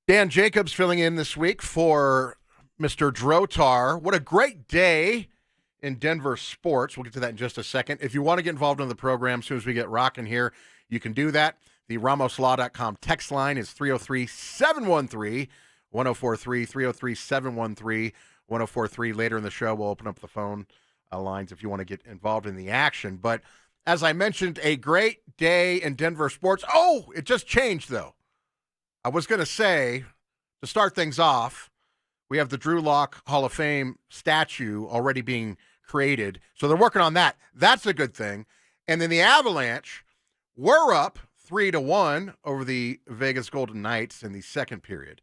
Dan Jacobs filling in this week for Mr. Drotar. What a great day in Denver sports. We'll get to that in just a second. If you want to get involved in the program as soon as we get rocking here, you can do that. The RamosLaw.com text line is 303-713-1043, 303-713-1043. Later in the show, we'll open up the phone lines if you want to get involved in the action. But as I mentioned, a great day in Denver sports. Oh, it just changed, though. I was going to say, to start things off, we have the Trulock Hall of Fame statue already being created. So they're working on that. That's a good thing. And then the Avalanche were up 3-1 over the Vegas Golden Knights in the second period.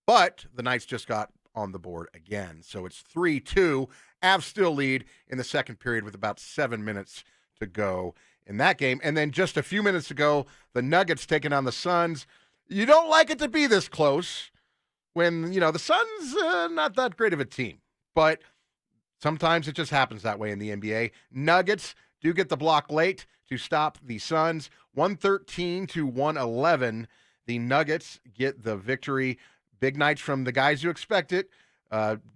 But the Knights just got on the board again. So it's 3-2. Avs still lead in the second period with about 7 minutes to go in that game. And then just a few minutes ago, the Nuggets taking on the Suns. You don't like it to be this close when, the Suns not that great of a team. But sometimes it just happens that way in the NBA. Nuggets do get the block late to stop the Suns. 113-111. The Nuggets get the victory. Big nights from the guys you expect it.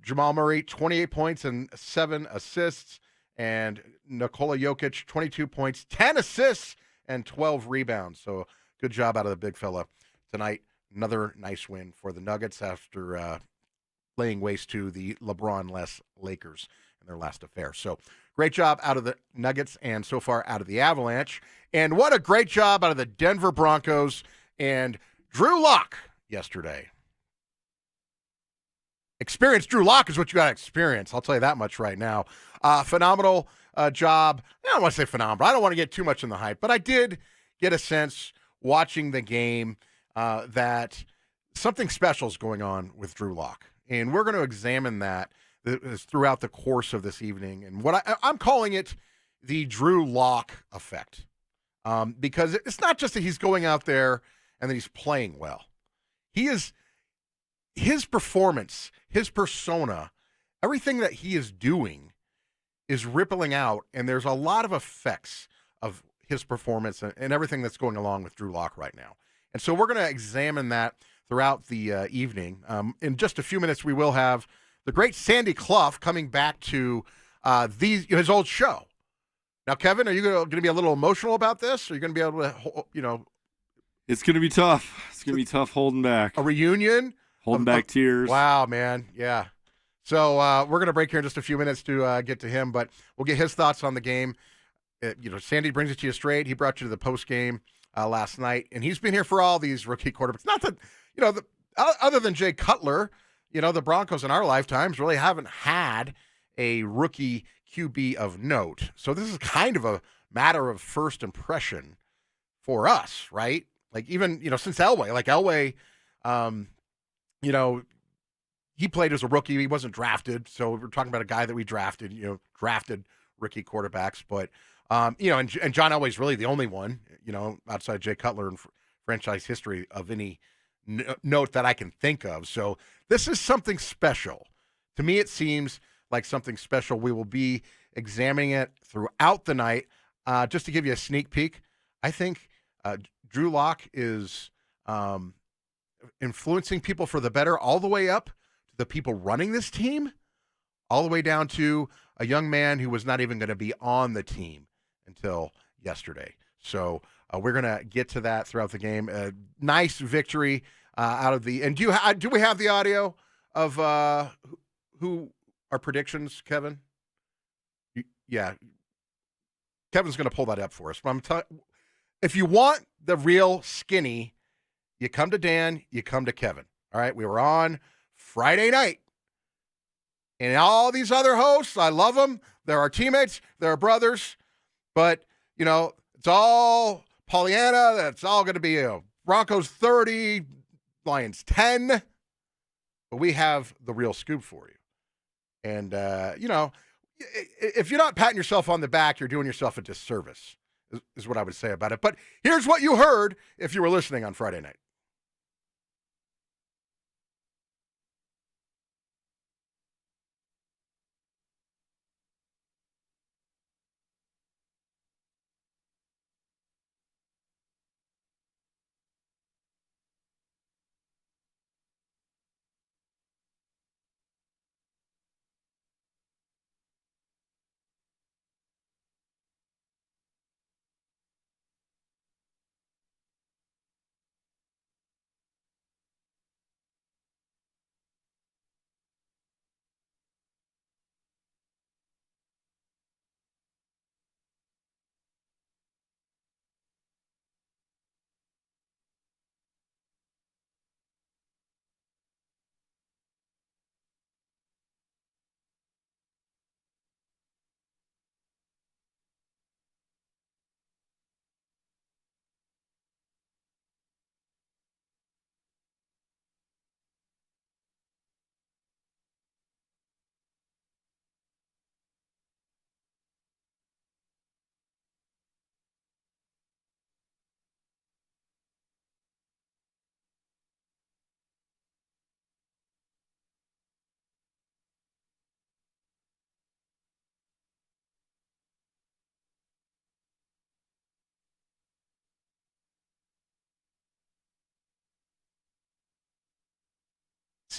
Jamal Murray, 28 points and 7 assists. And Nikola Jokic, 22 points, 10 assists, and 12 rebounds. So good job out of the big fella tonight. Another nice win for the Nuggets after laying waste to the LeBron-less Lakers in their last affair. So great job out of the Nuggets and so far out of the Avalanche. And what a great job out of the Denver Broncos and Drew Lock yesterday. Experience Drew Lock is what you got to experience. I'll tell you that much right now. Phenomenal job. I don't want to say phenomenal. I don't want to get too much in the hype, but I did get a sense watching the game that something special is going on with Drew Lock. And we're going to examine that throughout the course of this evening. And what I'm calling it the Drew Lock Effect. Because it's not just that he's going out there and that he's playing well. His performance, his persona, everything that he is doing is rippling out, and there's a lot of effects of his performance and everything that's going along with Drew Lock right now. And so we're going to examine that throughout the evening. In just a few minutes, we will have the great Sandy Clough coming back to his old show. Now, Kevin, are you going to be a little emotional about this? Or are you going to be able to, It's going to be tough. It's going to be tough holding back. A reunion? Holding back tears. Wow, man. Yeah. So we're going to break here in just a few minutes to get to him, but we'll get his thoughts on the game. Sandy brings it to you straight. He brought you to the post game last night, and he's been here for all these rookie quarterbacks. Not that, other than Jay Cutler, the Broncos in our lifetimes really haven't had a rookie QB of note. So this is kind of a matter of first impression for us, right? Like even, since Elway, he played as a rookie. He wasn't drafted. So we're talking about a guy that we drafted, drafted rookie quarterbacks. But, and John Elway's really the only one, outside Jay Cutler in franchise history of any note that I can think of. So this is something special. To me, it seems like something special. We will be examining it throughout the night. Just to give you a sneak peek, I think Drew Lock is influencing people for the better all the way up to the people running this team, all the way down to a young man who was not even going to be on the team until yesterday. So we're going to get to that throughout the game. Nice victory out of the – and do we have the audio of who our predictions, Kevin? Yeah. Kevin's going to pull that up for us. But if you want the real skinny, you come to Dan, you come to Kevin. All right, we were on Friday night. And all these other hosts, I love them. They're our teammates. They're our brothers. But, it's all Pollyanna. That's all going to be Broncos 30, Lions 10. But we have the real scoop for you. And, if you're not patting yourself on the back, you're doing yourself a disservice, is what I would say about it. But here's what you heard if you were listening on Friday night.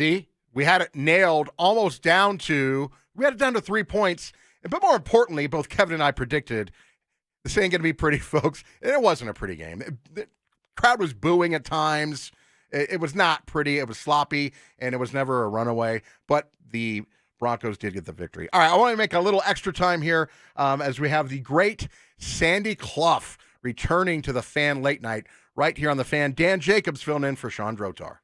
See, we had it nailed almost down to, we had it down to 3 points. But more importantly, both Kevin and I predicted this ain't going to be pretty, folks. And it wasn't a pretty game. The crowd was booing at times. It was not pretty. It was sloppy, and it was never a runaway. But the Broncos did get the victory. All right, I want to make a little extra time here as we have the great Sandy Clough returning to the Fan late night right here on the Fan. Dan Jacobs filling in for Sean Drotar.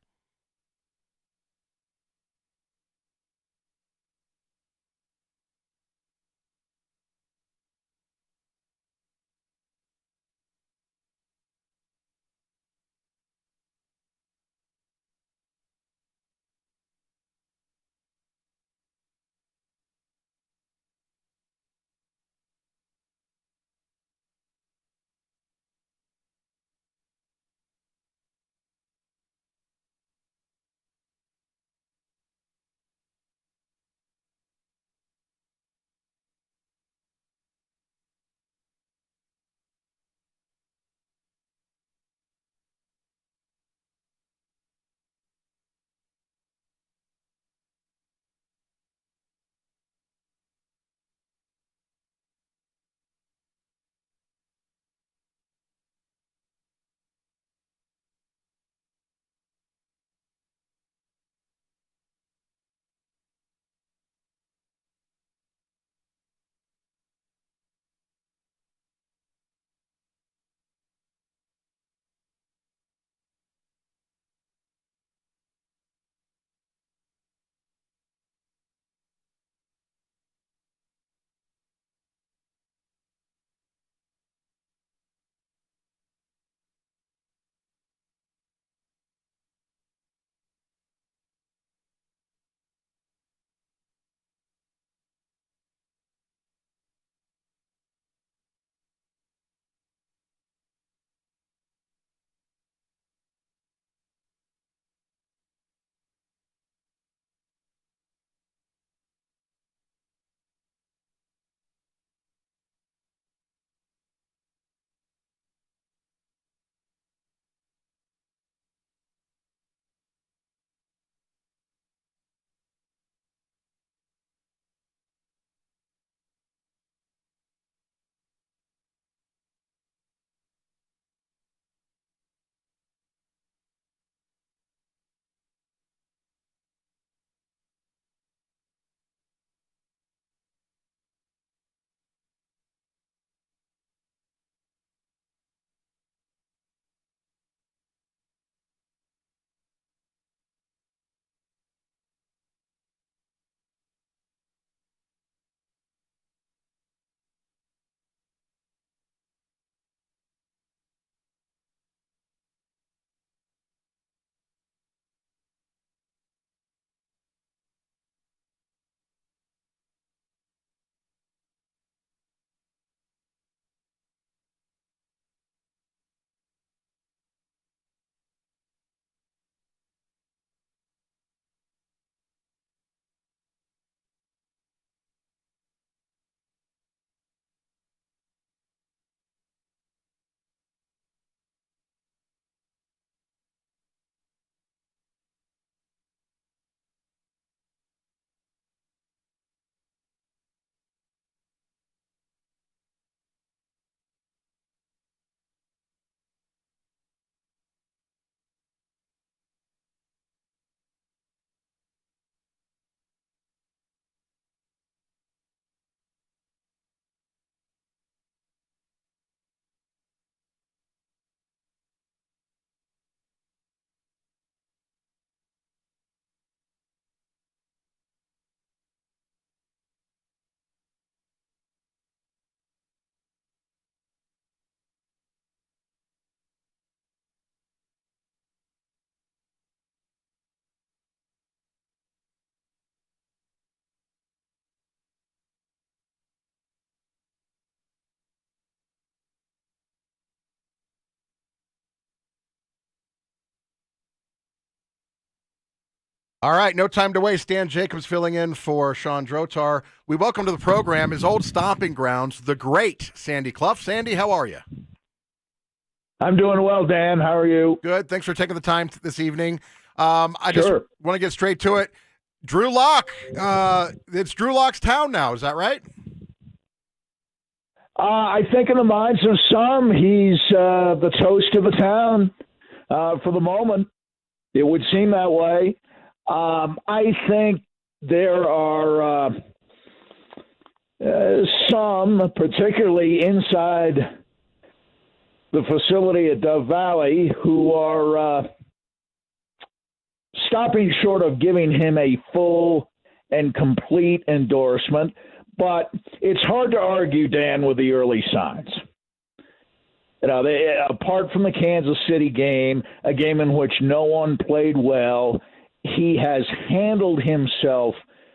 All right, no time to waste. Dan Jacobs filling in for Sean Drotar. We welcome to the program his old stomping grounds, the great Sandy Clough. Sandy, how are you? I'm doing well, Dan. How are you? Good. Thanks for taking the time this evening. I just want to get straight to it. Drew Lock. It's Drew Lock's town now. Is that right? I think in the minds of some, he's the toast of the town for the moment. It would seem that way. I think there are some, particularly inside the facility at Dove Valley, who are stopping short of giving him a full and complete endorsement. But it's hard to argue, Dan, with the early signs. You know, apart from the Kansas City game, a game in which no one played well, he has handled himself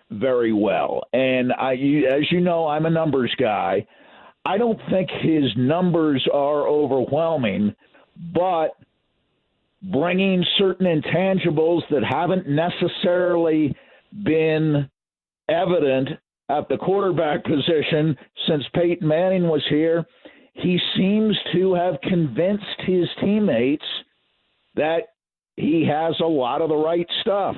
very well. And as you know, I'm a numbers guy. I don't think his numbers are overwhelming, but bringing certain intangibles that haven't necessarily been evident at the quarterback position since Peyton Manning was here, he seems to have convinced his teammates that he has a lot of the right stuff,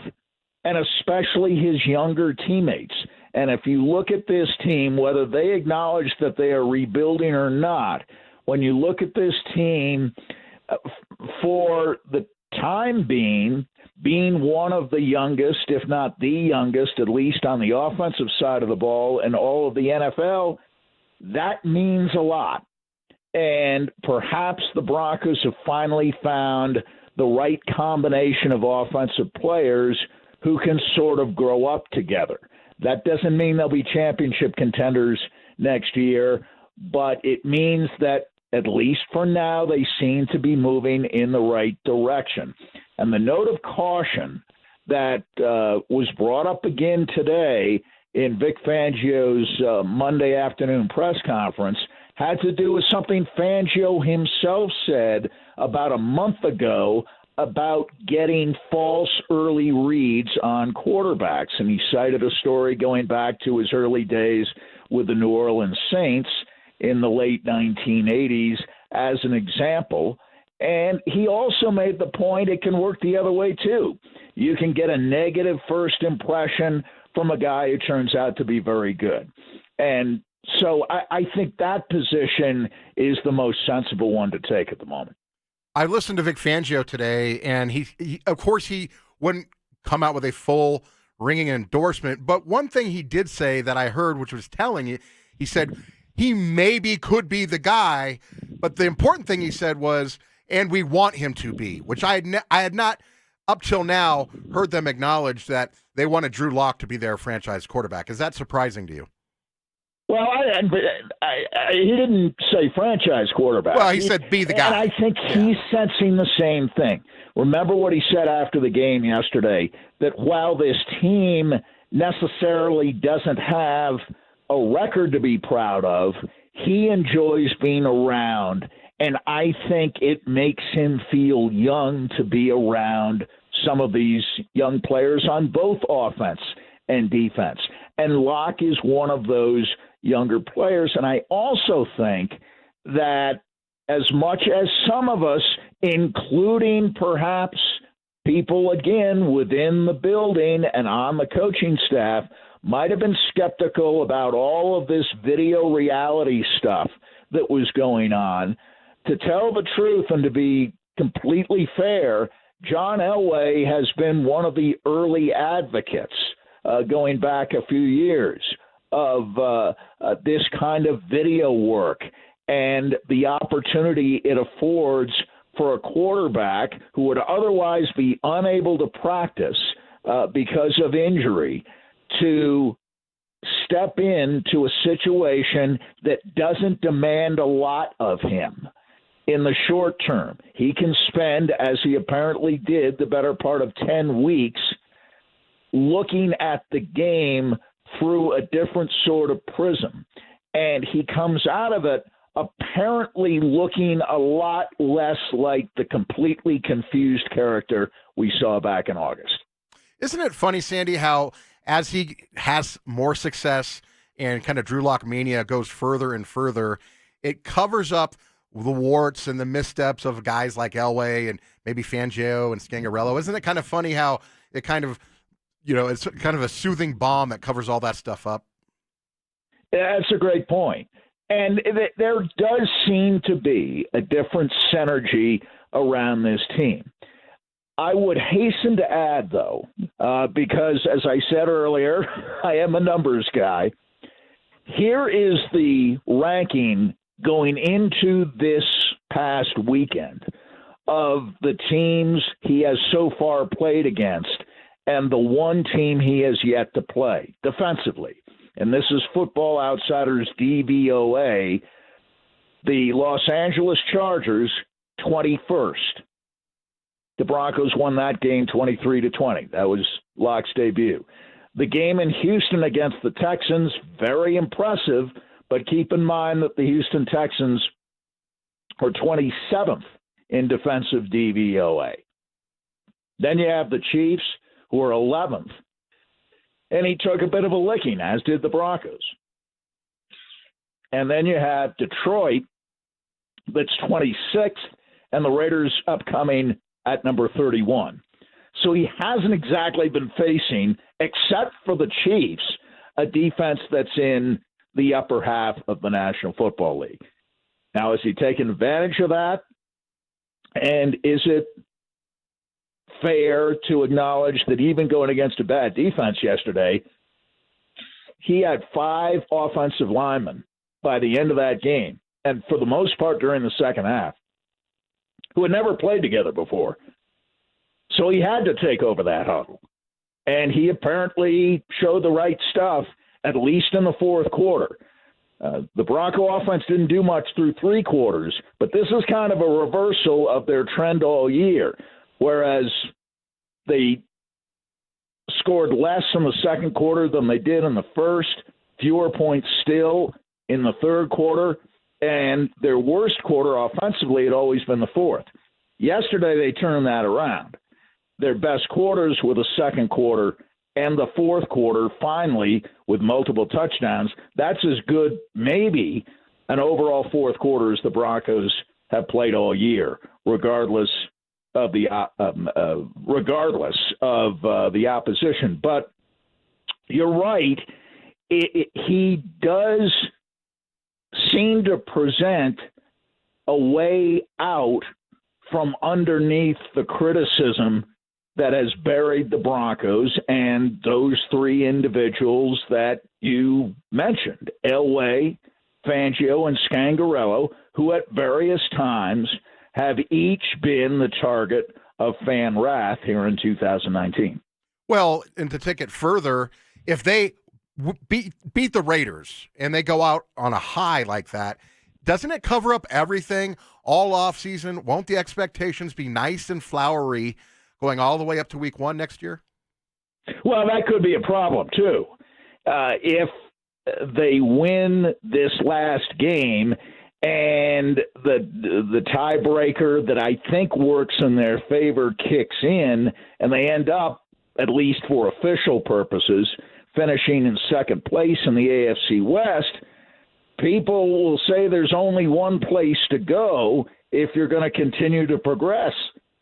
and especially his younger teammates. And if you look at this team, whether they acknowledge that they are rebuilding or not, when you look at this team, for the time being one of the youngest, if not the youngest, at least on the offensive side of the ball in all of the NFL, that means a lot. And perhaps the Broncos have finally found the right combination of offensive players who can sort of grow up together. That doesn't mean they'll be championship contenders next year, but it means that at least for now, they seem to be moving in the right direction. And the note of caution that was brought up again today in Vic Fangio's Monday afternoon press conference had to do with something Fangio himself said about a month ago about getting false early reads on quarterbacks. And he cited a story going back to his early days with the New Orleans Saints in the late 1980s as an example. And he also made the point it can work the other way too. You can get a negative first impression from a guy who turns out to be very good. And so I think that position is the most sensible one to take at the moment. I listened to Vic Fangio today, and he of course, he wouldn't come out with a full ringing endorsement. But one thing he did say that I heard, which was telling, he said he maybe could be the guy. But the important thing he said was, and we want him to be, which I had not up till now heard them acknowledge that they wanted Drew Lock to be their franchise quarterback. Is that surprising to you? Well, he didn't say franchise quarterback. Well, he said be the guy. And I think he's sensing the same thing. Remember what he said after the game yesterday, that while this team necessarily doesn't have a record to be proud of, he enjoys being around. And I think it makes him feel young to be around some of these young players on both offense and defense. And Locke is one of those younger players. And I also think that as much as some of us, including perhaps people, again, within the building and on the coaching staff, might have been skeptical about all of this video reality stuff that was going on, to tell the truth and to be completely fair, John Elway has been one of the early advocates going back a few years of this kind of video work and the opportunity it affords for a quarterback who would otherwise be unable to practice because of injury to step into a situation that doesn't demand a lot of him. In the short term, he can spend, as he apparently did, the better part of 10 weeks looking at the game through a different sort of prism. And he comes out of it apparently looking a lot less like the completely confused character we saw back in August. Isn't it funny, Sandy, how as he has more success and kind of Drew Lock mania goes further and further, it covers up the warts and the missteps of guys like Elway and maybe Fangio and Scangarello. Isn't it kind of funny how it kind of, it's kind of a soothing balm that covers all that stuff up? That's a great point. And there does seem to be a different synergy around this team. I would hasten to add, though, because as I said earlier, I am a numbers guy. Here is the ranking going into this past weekend of the teams he has so far played against and the one team he has yet to play defensively. And this is Football Outsiders DVOA. The Los Angeles Chargers, 21st. The Broncos won that game 23-20. That was Locke's debut. The game in Houston against the Texans, very impressive, but keep in mind that the Houston Texans are 27th in defensive DVOA. Then you have the Chiefs, who are 11th. And he took a bit of a licking, as did the Broncos. And then you have Detroit, that's 26th, and the Raiders upcoming at number 31. So he hasn't exactly been facing, except for the Chiefs, a defense that's in the upper half of the National Football League. Now, has he taken advantage of that? And is it fair to acknowledge that even going against a bad defense yesterday, he had 5 offensive linemen by the end of that game, and for the most part during the second half, who had never played together before. So he had to take over that huddle. And he apparently showed the right stuff, at least in the fourth quarter. The Bronco offense didn't do much through 3 quarters, but this is kind of a reversal of their trend all year. Whereas they scored less in the second quarter than they did in the first, fewer points still in the third quarter, and their worst quarter offensively had always been the fourth. Yesterday they turned that around. Their best quarters were the second quarter and the fourth quarter, finally, with multiple touchdowns. That's as good, maybe, an overall fourth quarter as the Broncos have played all year, regardless of the opposition. But you're right. He does seem to present a way out from underneath the criticism that has buried the Broncos and those 3 individuals that you mentioned, Elway, Fangio, and Scangarello, who at various times have each been the target of fan wrath here in 2019. Well, and to take it further, if they beat the Raiders and they go out on a high like that, doesn't it cover up everything all off season? Won't the expectations be nice and flowery going all the way up to week 1 next year? Well, that could be a problem too. If they win this last game and the tiebreaker that I think works in their favor kicks in, and they end up, at least for official purposes, finishing in second place in the AFC West, people will say there's only one place to go if you're going to continue to progress,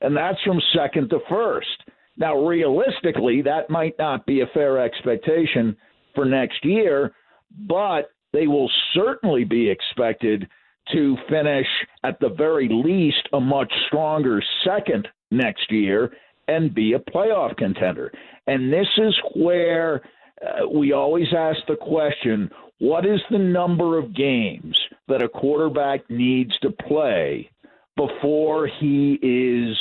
and that's from second to first. Now, realistically, that might not be a fair expectation for next year, but they will certainly be expected to finish at the very least a much stronger second next year and be a playoff contender. And this is where we always ask the question, what is the number of games that a quarterback needs to play before he is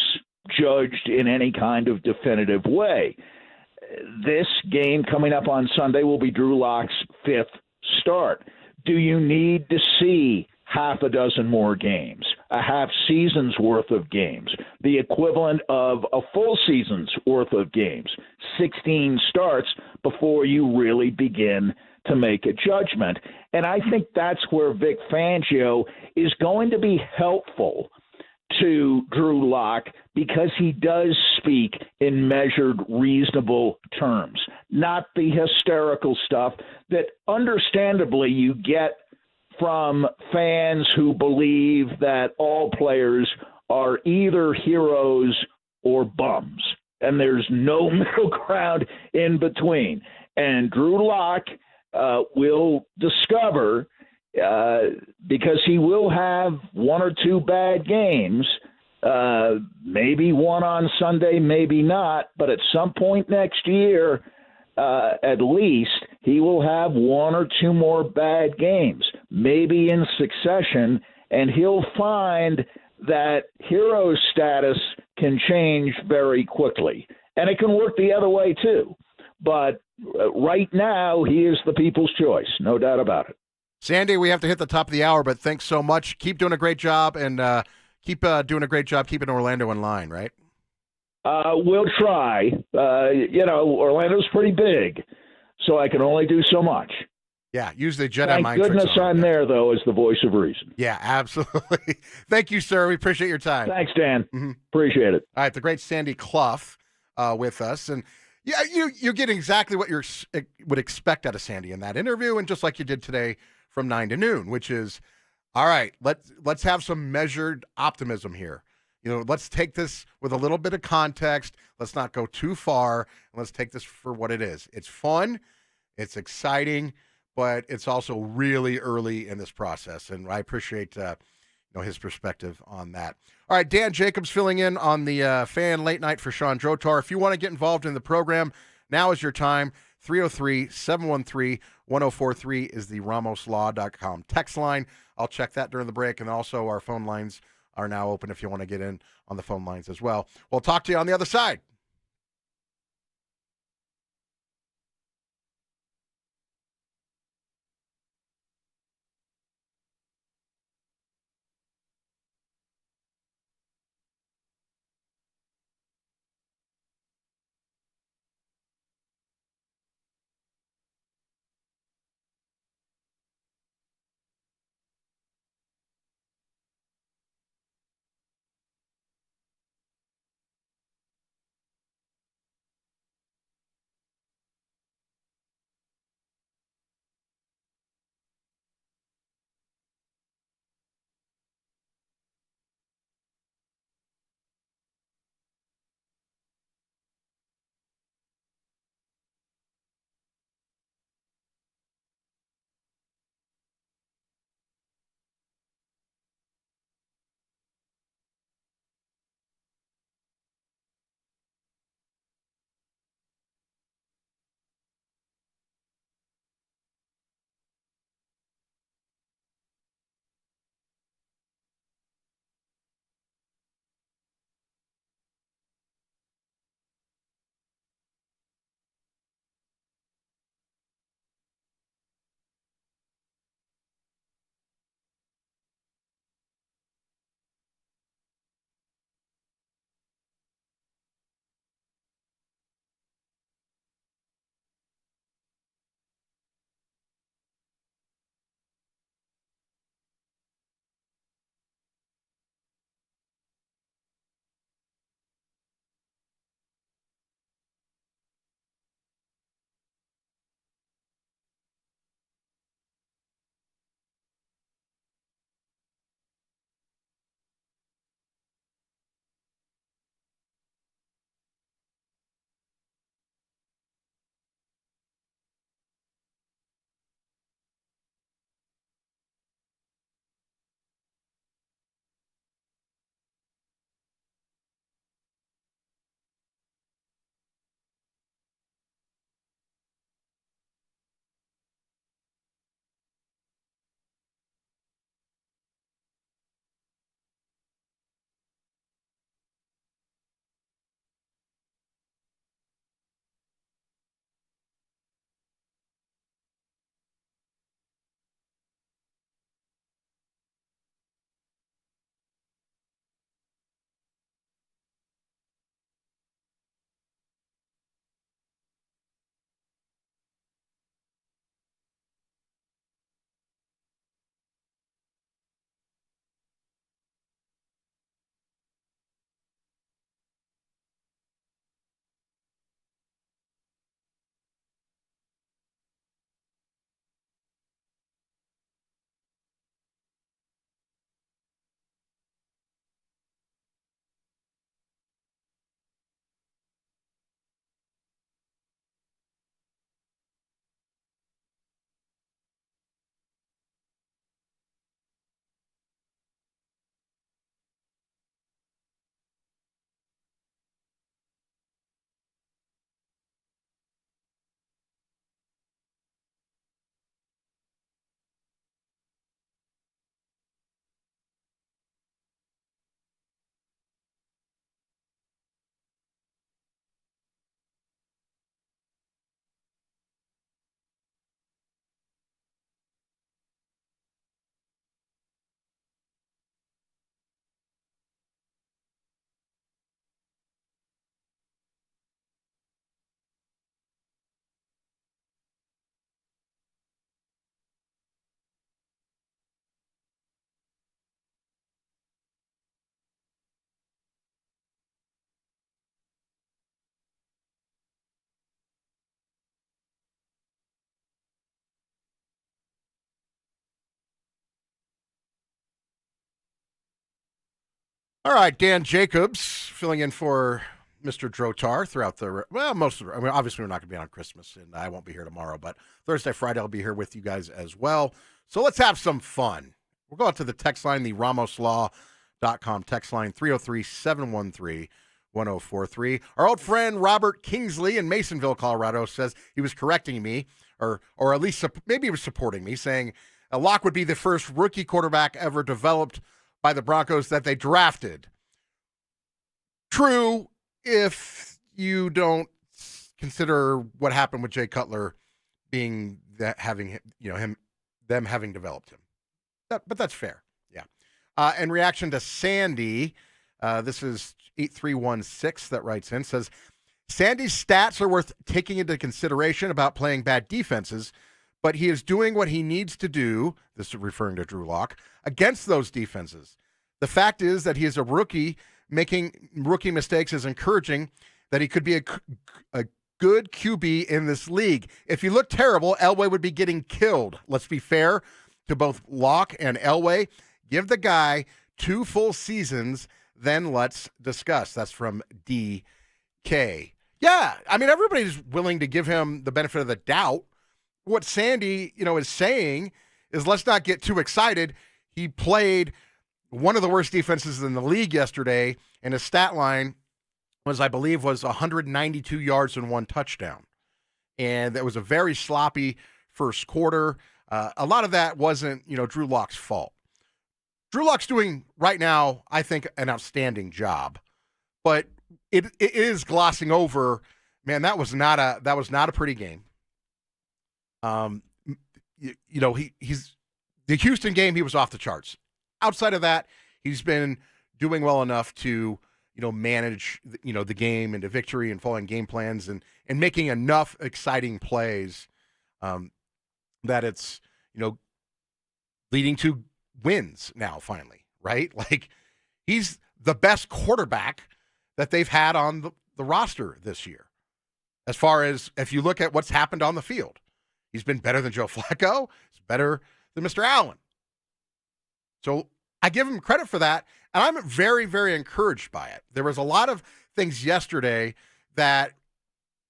judged in any kind of definitive way? This game coming up on Sunday will be Drew Lock's 5th start. Do you need to see half a dozen more games, a half season's worth of games, the equivalent of a full season's worth of games, 16 starts before you really begin to make a judgment? And I think that's where Vic Fangio is going to be helpful to Drew Lock, because he does speak in measured, reasonable terms, not the hysterical stuff that understandably you get from fans who believe that all players are either heroes or bums, and there's no middle ground in between. And Drew Lock will discover, because he will have one or two bad games, maybe one on Sunday, maybe not, but at some point next year, at least, he will have one or two more bad games, maybe in succession, and he'll find that hero status can change very quickly. And it can work the other way, too. But right now, he is the people's choice, no doubt about it. Sandy, we have to hit the top of the hour, but thanks so much. Keep doing a great job, and keep doing a great job keeping Orlando in line, right? We'll try. Orlando's pretty big, so I can only do so much. Yeah, use the Jedi Thank mind goodness tricks on I'm it. there, though, as the voice of reason. Yeah, absolutely. Thank you, sir. We appreciate your time. Thanks, Dan. Mm-hmm. Appreciate it. All right, the great Sandy Clough with us. And yeah, you're getting exactly what you would expect out of Sandy in that interview, and just like you did today from 9 to noon, which is, all right, let's have some measured optimism here. Let's take this with a little bit of context. Let's not go too far. And let's take this for what it is. It's fun. It's exciting, but it's also really early in this process. And I appreciate his perspective on that. All right, Dan Jacobs filling in on the fan late night for Sean Drotar. If you want to get involved in the program, now is your time. 303-713-1043 is the RamosLaw.com text line. I'll check that during the break, and also our phone lines are now open if you want to get in on the phone lines as well. We'll talk to you on the other side. All right, Dan Jacobs filling in for Mr. Drotar throughout most of the, obviously we're not going to be on Christmas, and I won't be here tomorrow, but Thursday, Friday, I'll be here with you guys as well. So let's have some fun. We'll go out to the text line, the RamosLaw.com text line, 303-713-1043. Our old friend Robert Kingsley in Masonville, Colorado, says he was correcting me, or at least maybe he was supporting me, saying Locke would be the first rookie quarterback ever developed by the Broncos that they drafted. True, if you don't consider what happened with Jay Cutler being that having them having developed him. But that's fair. Yeah. In reaction to Sandy, this is 8316 that writes in, says Sandy's stats are worth taking into consideration about playing bad defenses, but he is doing what he needs to do, this is referring to Drew Lock, against those defenses. The fact is that he is a rookie. Making rookie mistakes is encouraging that he could be a good QB in this league. If you look terrible, Elway would be getting killed. Let's be fair to both Lock and Elway. Give the guy 2 full seasons, then let's discuss. That's from DK. Yeah, I mean, everybody's willing to give him the benefit of the doubt. What Sandy, is saying is let's not get too excited. He played one of the worst defenses in the league yesterday, and his stat line was 192 yards and 1 touchdown. And that was a very sloppy first quarter. A lot of that wasn't, Drew Lock's fault. Drew Lock's doing right now, I think, an outstanding job. But it is glossing over, man, that was not a pretty game. He's the Houston game, he was off the charts. Outside of that, he's been doing well enough to, manage, the game into victory and following game plans and making enough exciting plays that it's, leading to wins now finally, right? Like he's the best quarterback that they've had on the roster this year. As far as if you look at what's happened on the field, he's been better than Joe Flacco. He's better than Mr. Allen. So I give him credit for that, and I'm very, very encouraged by it. There was a lot of things yesterday that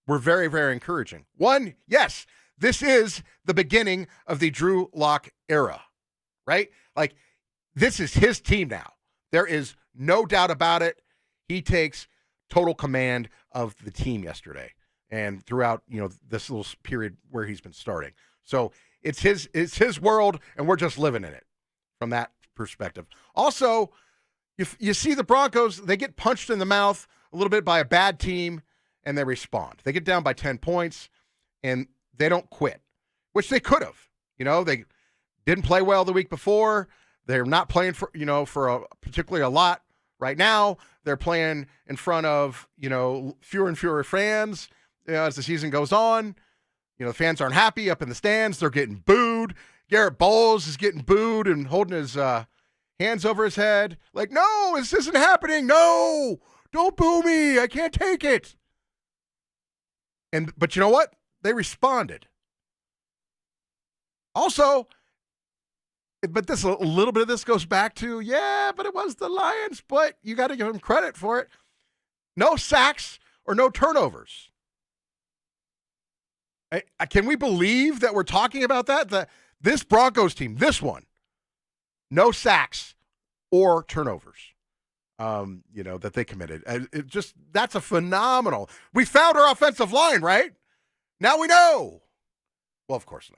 were very, very encouraging. One, yes, this is the beginning of the Drew Lock era, right? Like, this is his team now. There is no doubt about it. He takes total command of the team yesterday and throughout, this little period where he's been starting. So it's his world, and we're just living in it from that perspective. Also, you see the Broncos, they get punched in the mouth a little bit by a bad team, and they respond. They get down by 10 points, and they don't quit, which they could have. They didn't play well the week before. They're not playing for particularly a lot right now. They're playing in front of, fewer and fewer fans as the season goes on. The fans aren't happy up in the stands. They're getting booed. Garrett Bowles is getting booed and holding his hands over his head. Like, no, this isn't happening. No, don't boo me. I can't take it. But you know what? They responded. Also, but a little bit of this goes back to, but it was the Lions, but you got to give them credit for it. No sacks or no turnovers. Can we believe that we're talking about that? This Broncos team, this one, no sacks or turnovers, that they committed. That's a phenomenal. We found our offensive line, right? Now we know. Well, of course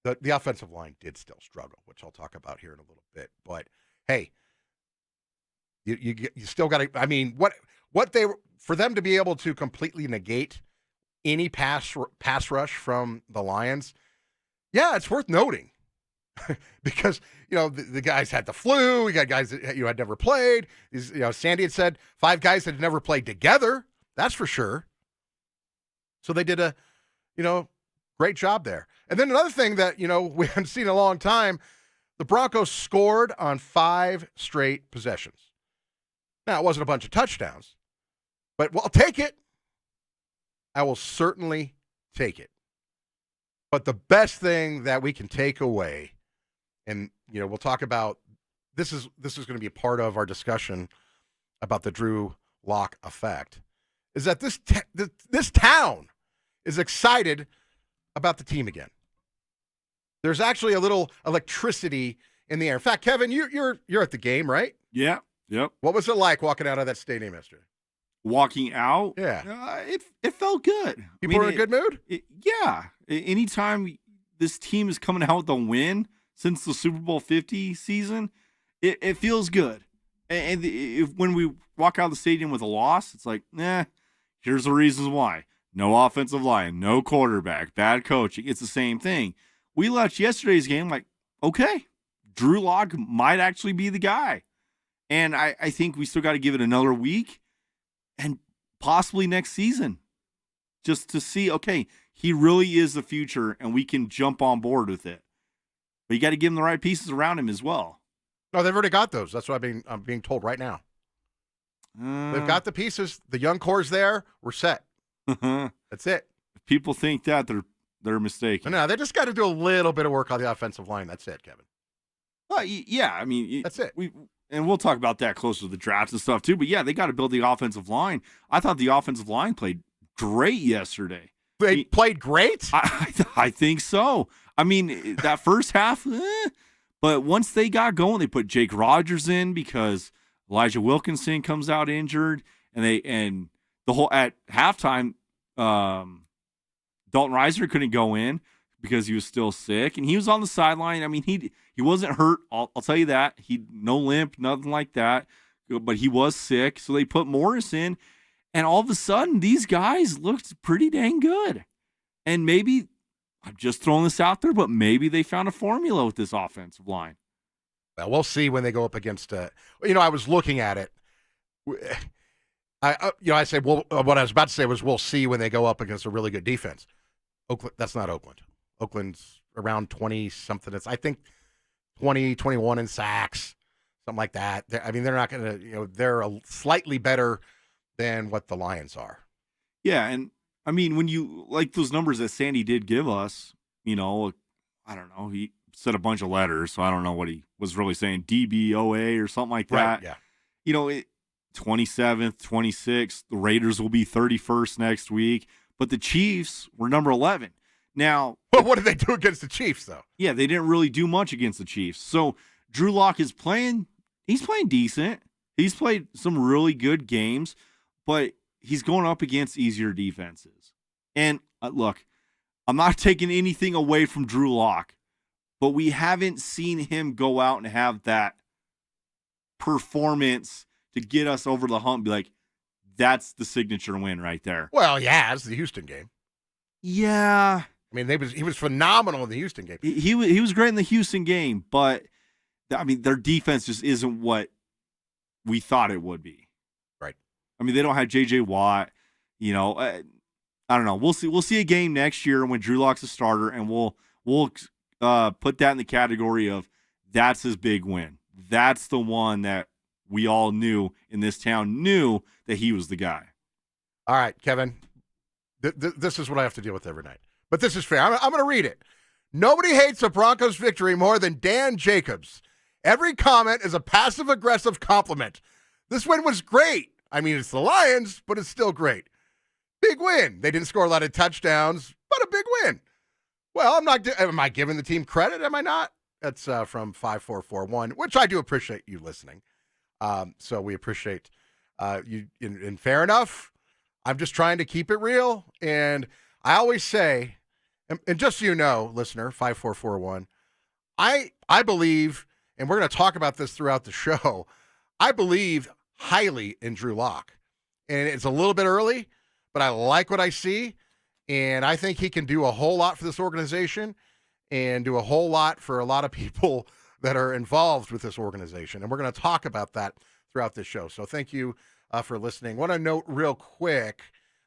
not. The offensive line did still struggle, which I'll talk about here in a little bit. But hey, you still got to. I mean, for them to be able to completely negate any pass rush from the Lions, it's worth noting because the guys had the flu. We got guys that had never played. Sandy had said 5 guys that had never played together. That's for sure. So they did a great job there. And then another thing that, we haven't seen in a long time, the Broncos scored on 5 straight possessions. Now, it wasn't a bunch of touchdowns, but I'll take it. I will certainly take it. But the best thing that we can take away, and, we'll talk about this is going to be a part of our discussion about the Trulock Effect, is that this town is excited about the team again. There's actually a little electricity in the air. In fact, Kevin, you're at the game, right? Yeah. Yep. What was it like walking out of that stadium yesterday? Walking out, Yeah. It felt good. People were in a good mood? Yeah. Anytime this team is coming out with a win since the Super Bowl 50 season, it feels good. And when we walk out of the stadium with a loss, it's like, here's the reasons why. No offensive line, no quarterback, bad coaching. It's the same thing. We left yesterday's game like, okay, Trulock might actually be the guy. And I think we still got to give it another week and possibly next season just to see, okay, he really is the future and we can jump on board with it. But you got to give him the right pieces around him as well. No, they've already got those. That's what I'm being told right now. They've got the pieces. The young core's there. We're set. That's it. If people think that, they're mistaken. No, they just got to do a little bit of work on the offensive line. That's it, Kevin. Well, yeah, I mean, that's it. And we'll talk about that closer to the draft and stuff too. But yeah, they got to build the offensive line. I thought the offensive line played great yesterday. They played great? I think so. I mean, that first half, but once they got going, they put Jake Rogers in because Elijah Wilkinson comes out injured, and the whole at halftime, Dalton Reiser couldn't go in because he was still sick, and he was on the sideline. I mean, he wasn't hurt. I'll tell you that. He no limp, nothing like that, but he was sick. So they put Morris in, and all of a sudden, these guys looked pretty dang good. And maybe, I'm just throwing this out there, but maybe they found a formula with this offensive line. Well, we'll see when they go up against. I was looking at it. I said, well, what I was about to say was, we'll see when they go up against a really good defense. Oakland, that's not Oakland. Oakland's around 20-something. I think 20, 21 in sacks, something like that. They're not going to, they're slightly better than what the Lions are. Yeah, and I mean, when you like those numbers that Sandy did give us, I don't know, he said a bunch of letters, so I don't know what he was really saying, DBOA or something like that. Right, yeah. 27th, 26th, the Raiders will be 31st next week, but the Chiefs were number 11. Now, but what did they do against the Chiefs, though? Yeah, they didn't really do much against the Chiefs. So Trulock is playing decent. He's played some really good games, but he's going up against easier defenses. And look, I'm not taking anything away from Trulock, but we haven't seen him go out and have that performance to get us over the hump. Be like, that's the signature win right there. Well, yeah, it's the Houston game. Yeah. I mean, he was phenomenal in the Houston game. He was great in the Houston game, but I mean, their defense just isn't what we thought it would be. Right. I mean, they don't have J.J. Watt. I don't know. We'll see. We'll see a game next year when Trulock's a starter, and we'll put that in the category of that's his big win. That's the one that we all knew in this town knew that he was the guy. All right, Kevin. This is what I have to deal with every night. But this is fair. I'm going to read it. Nobody hates a Broncos victory more than Dan Jacobs. Every comment is a passive-aggressive compliment. This win was great. I mean, it's the Lions, but it's still great. Big win. They didn't score a lot of touchdowns, but a big win. Well, am I giving the team credit? Am I not? That's from 5441, which I do appreciate you listening. So we appreciate you. And fair enough. I'm just trying to keep it real. And I always say, and just so you know, listener, 5441, I believe, and we're going to talk about this throughout the show, I believe highly in Trulock. And it's a little bit early, but I like what I see. And I think he can do a whole lot for this organization and do a whole lot for a lot of people that are involved with this organization. And we're going to talk about that throughout this show. So thank you for listening. Want to note real quick,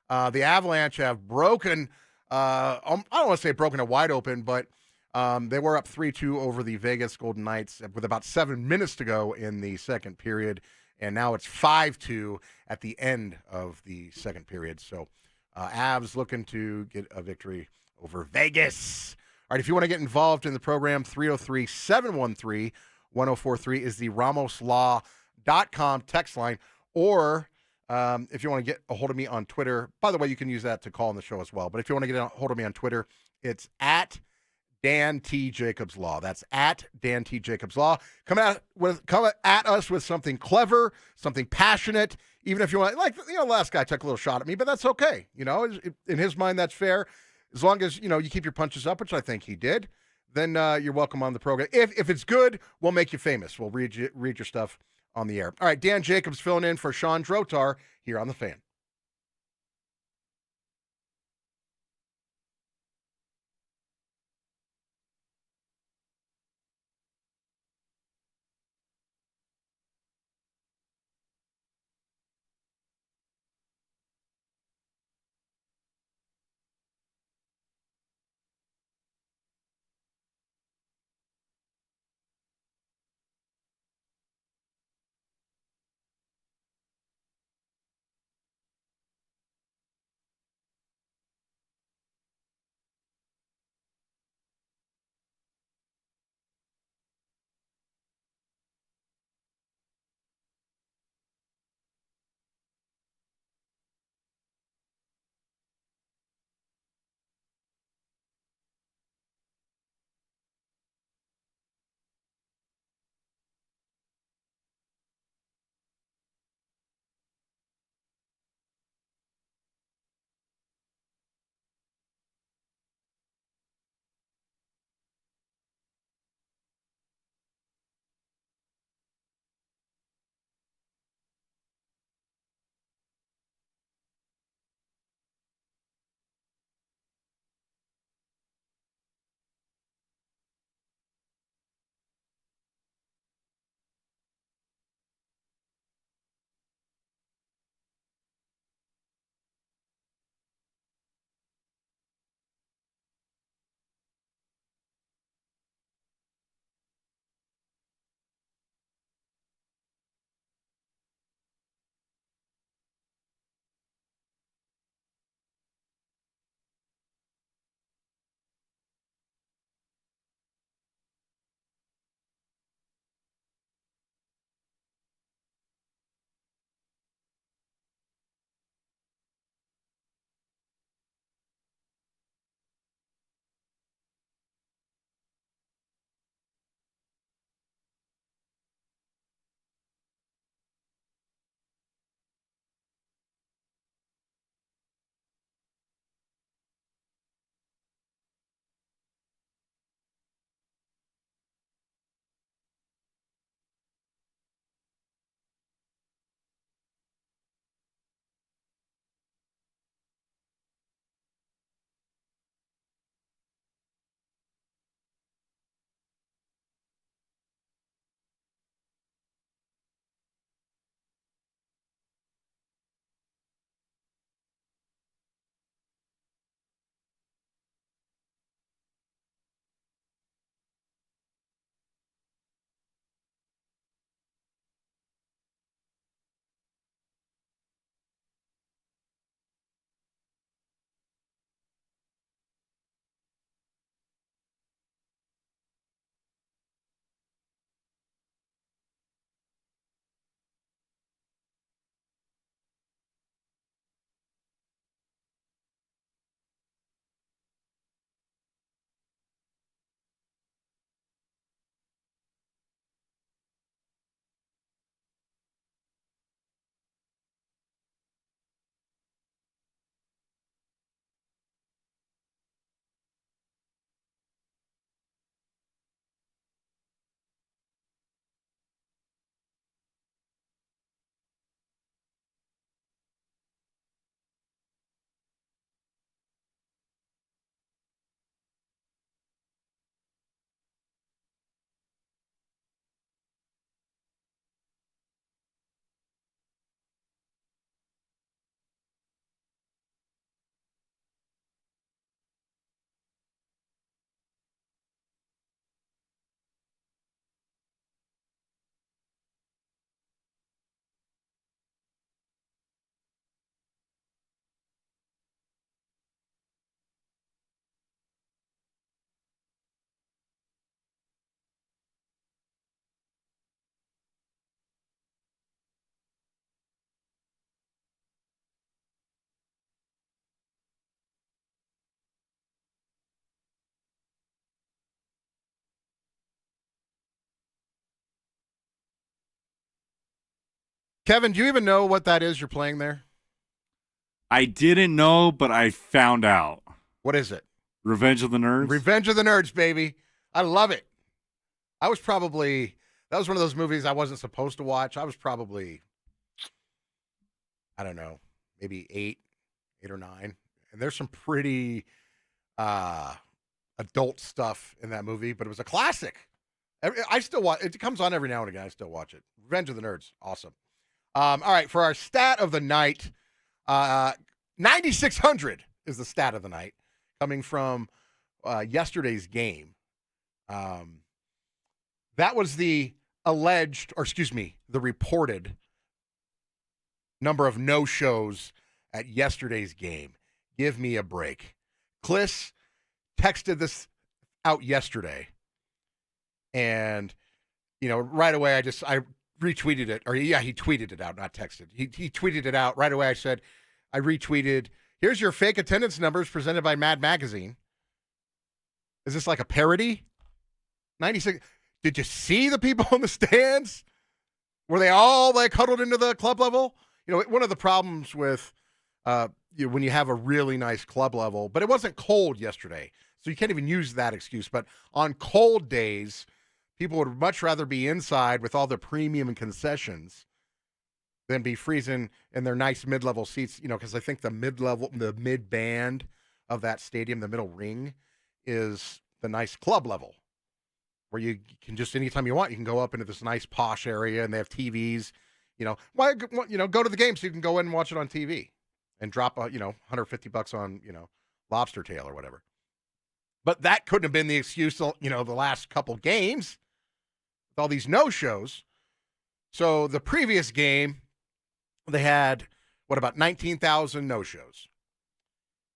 the Avalanche have broken, I don't want to say broken it wide open, but they were up 3-2 over the Vegas Golden Knights with about 7 minutes to go in the second period. And now it's 5-2 at the end of the second period. So Avs looking to get a victory over Vegas. All right, if you want to get involved in the program, 303-713-1037, 1043 is the RamosLaw.com text line. Or if you want to get a hold of me on Twitter, by the way, you can use that to call on the show as well. But if you want to get a hold of me on Twitter, it's at Dan T. Jacobs Law. That's at Dan T. Jacobs Law. Come at us with something clever, something passionate. Even if you want, like, the last guy took a little shot at me, but that's okay. In his mind, that's fair. As long as, you keep your punches up, which I think he did, then you're welcome on the program. If it's good, we'll make you famous. We'll read your stuff on the air. All right, Dan Jacobs filling in for Sean Drotar here on The Fan. Kevin, do you even know what that is you're playing there? I didn't know, but I found out. What is it? Revenge of the Nerds? Revenge of the Nerds, baby. I love it. That was one of those movies I wasn't supposed to watch. I was probably, I don't know, maybe 8 or 9. And there's some pretty adult stuff in that movie, but it was a classic. I still watch it. It comes on every now and again. I still watch it. Revenge of the Nerds. Awesome. All right, for our stat of the night, 9,600 is the stat of the night, coming from yesterday's game. That was the the reported number of no-shows at yesterday's game. Give me a break. Kliss texted this out yesterday, and right away I retweeted it, he tweeted it out, not texted. He tweeted it out right away. I retweeted, here's your fake attendance numbers presented by Mad Magazine. Is this like a parody? 96. Did you see the people in the stands? Were they all like huddled into the club level? One of the problems with when you have a really nice club level, but it wasn't cold yesterday, so you can't even use that excuse. But on cold days, people would much rather be inside with all the premium and concessions than be freezing in their nice mid-level seats, because I think the mid-band of that stadium, the middle ring, is the nice club level where you can just, anytime you want, you can go up into this nice posh area and they have TVs. Go to the game so you can go in and watch it on TV and drop $150 on, lobster tail or whatever. But that couldn't have been the excuse, the last couple games with all these no-shows. So the previous game, they had, about 19,000 no-shows.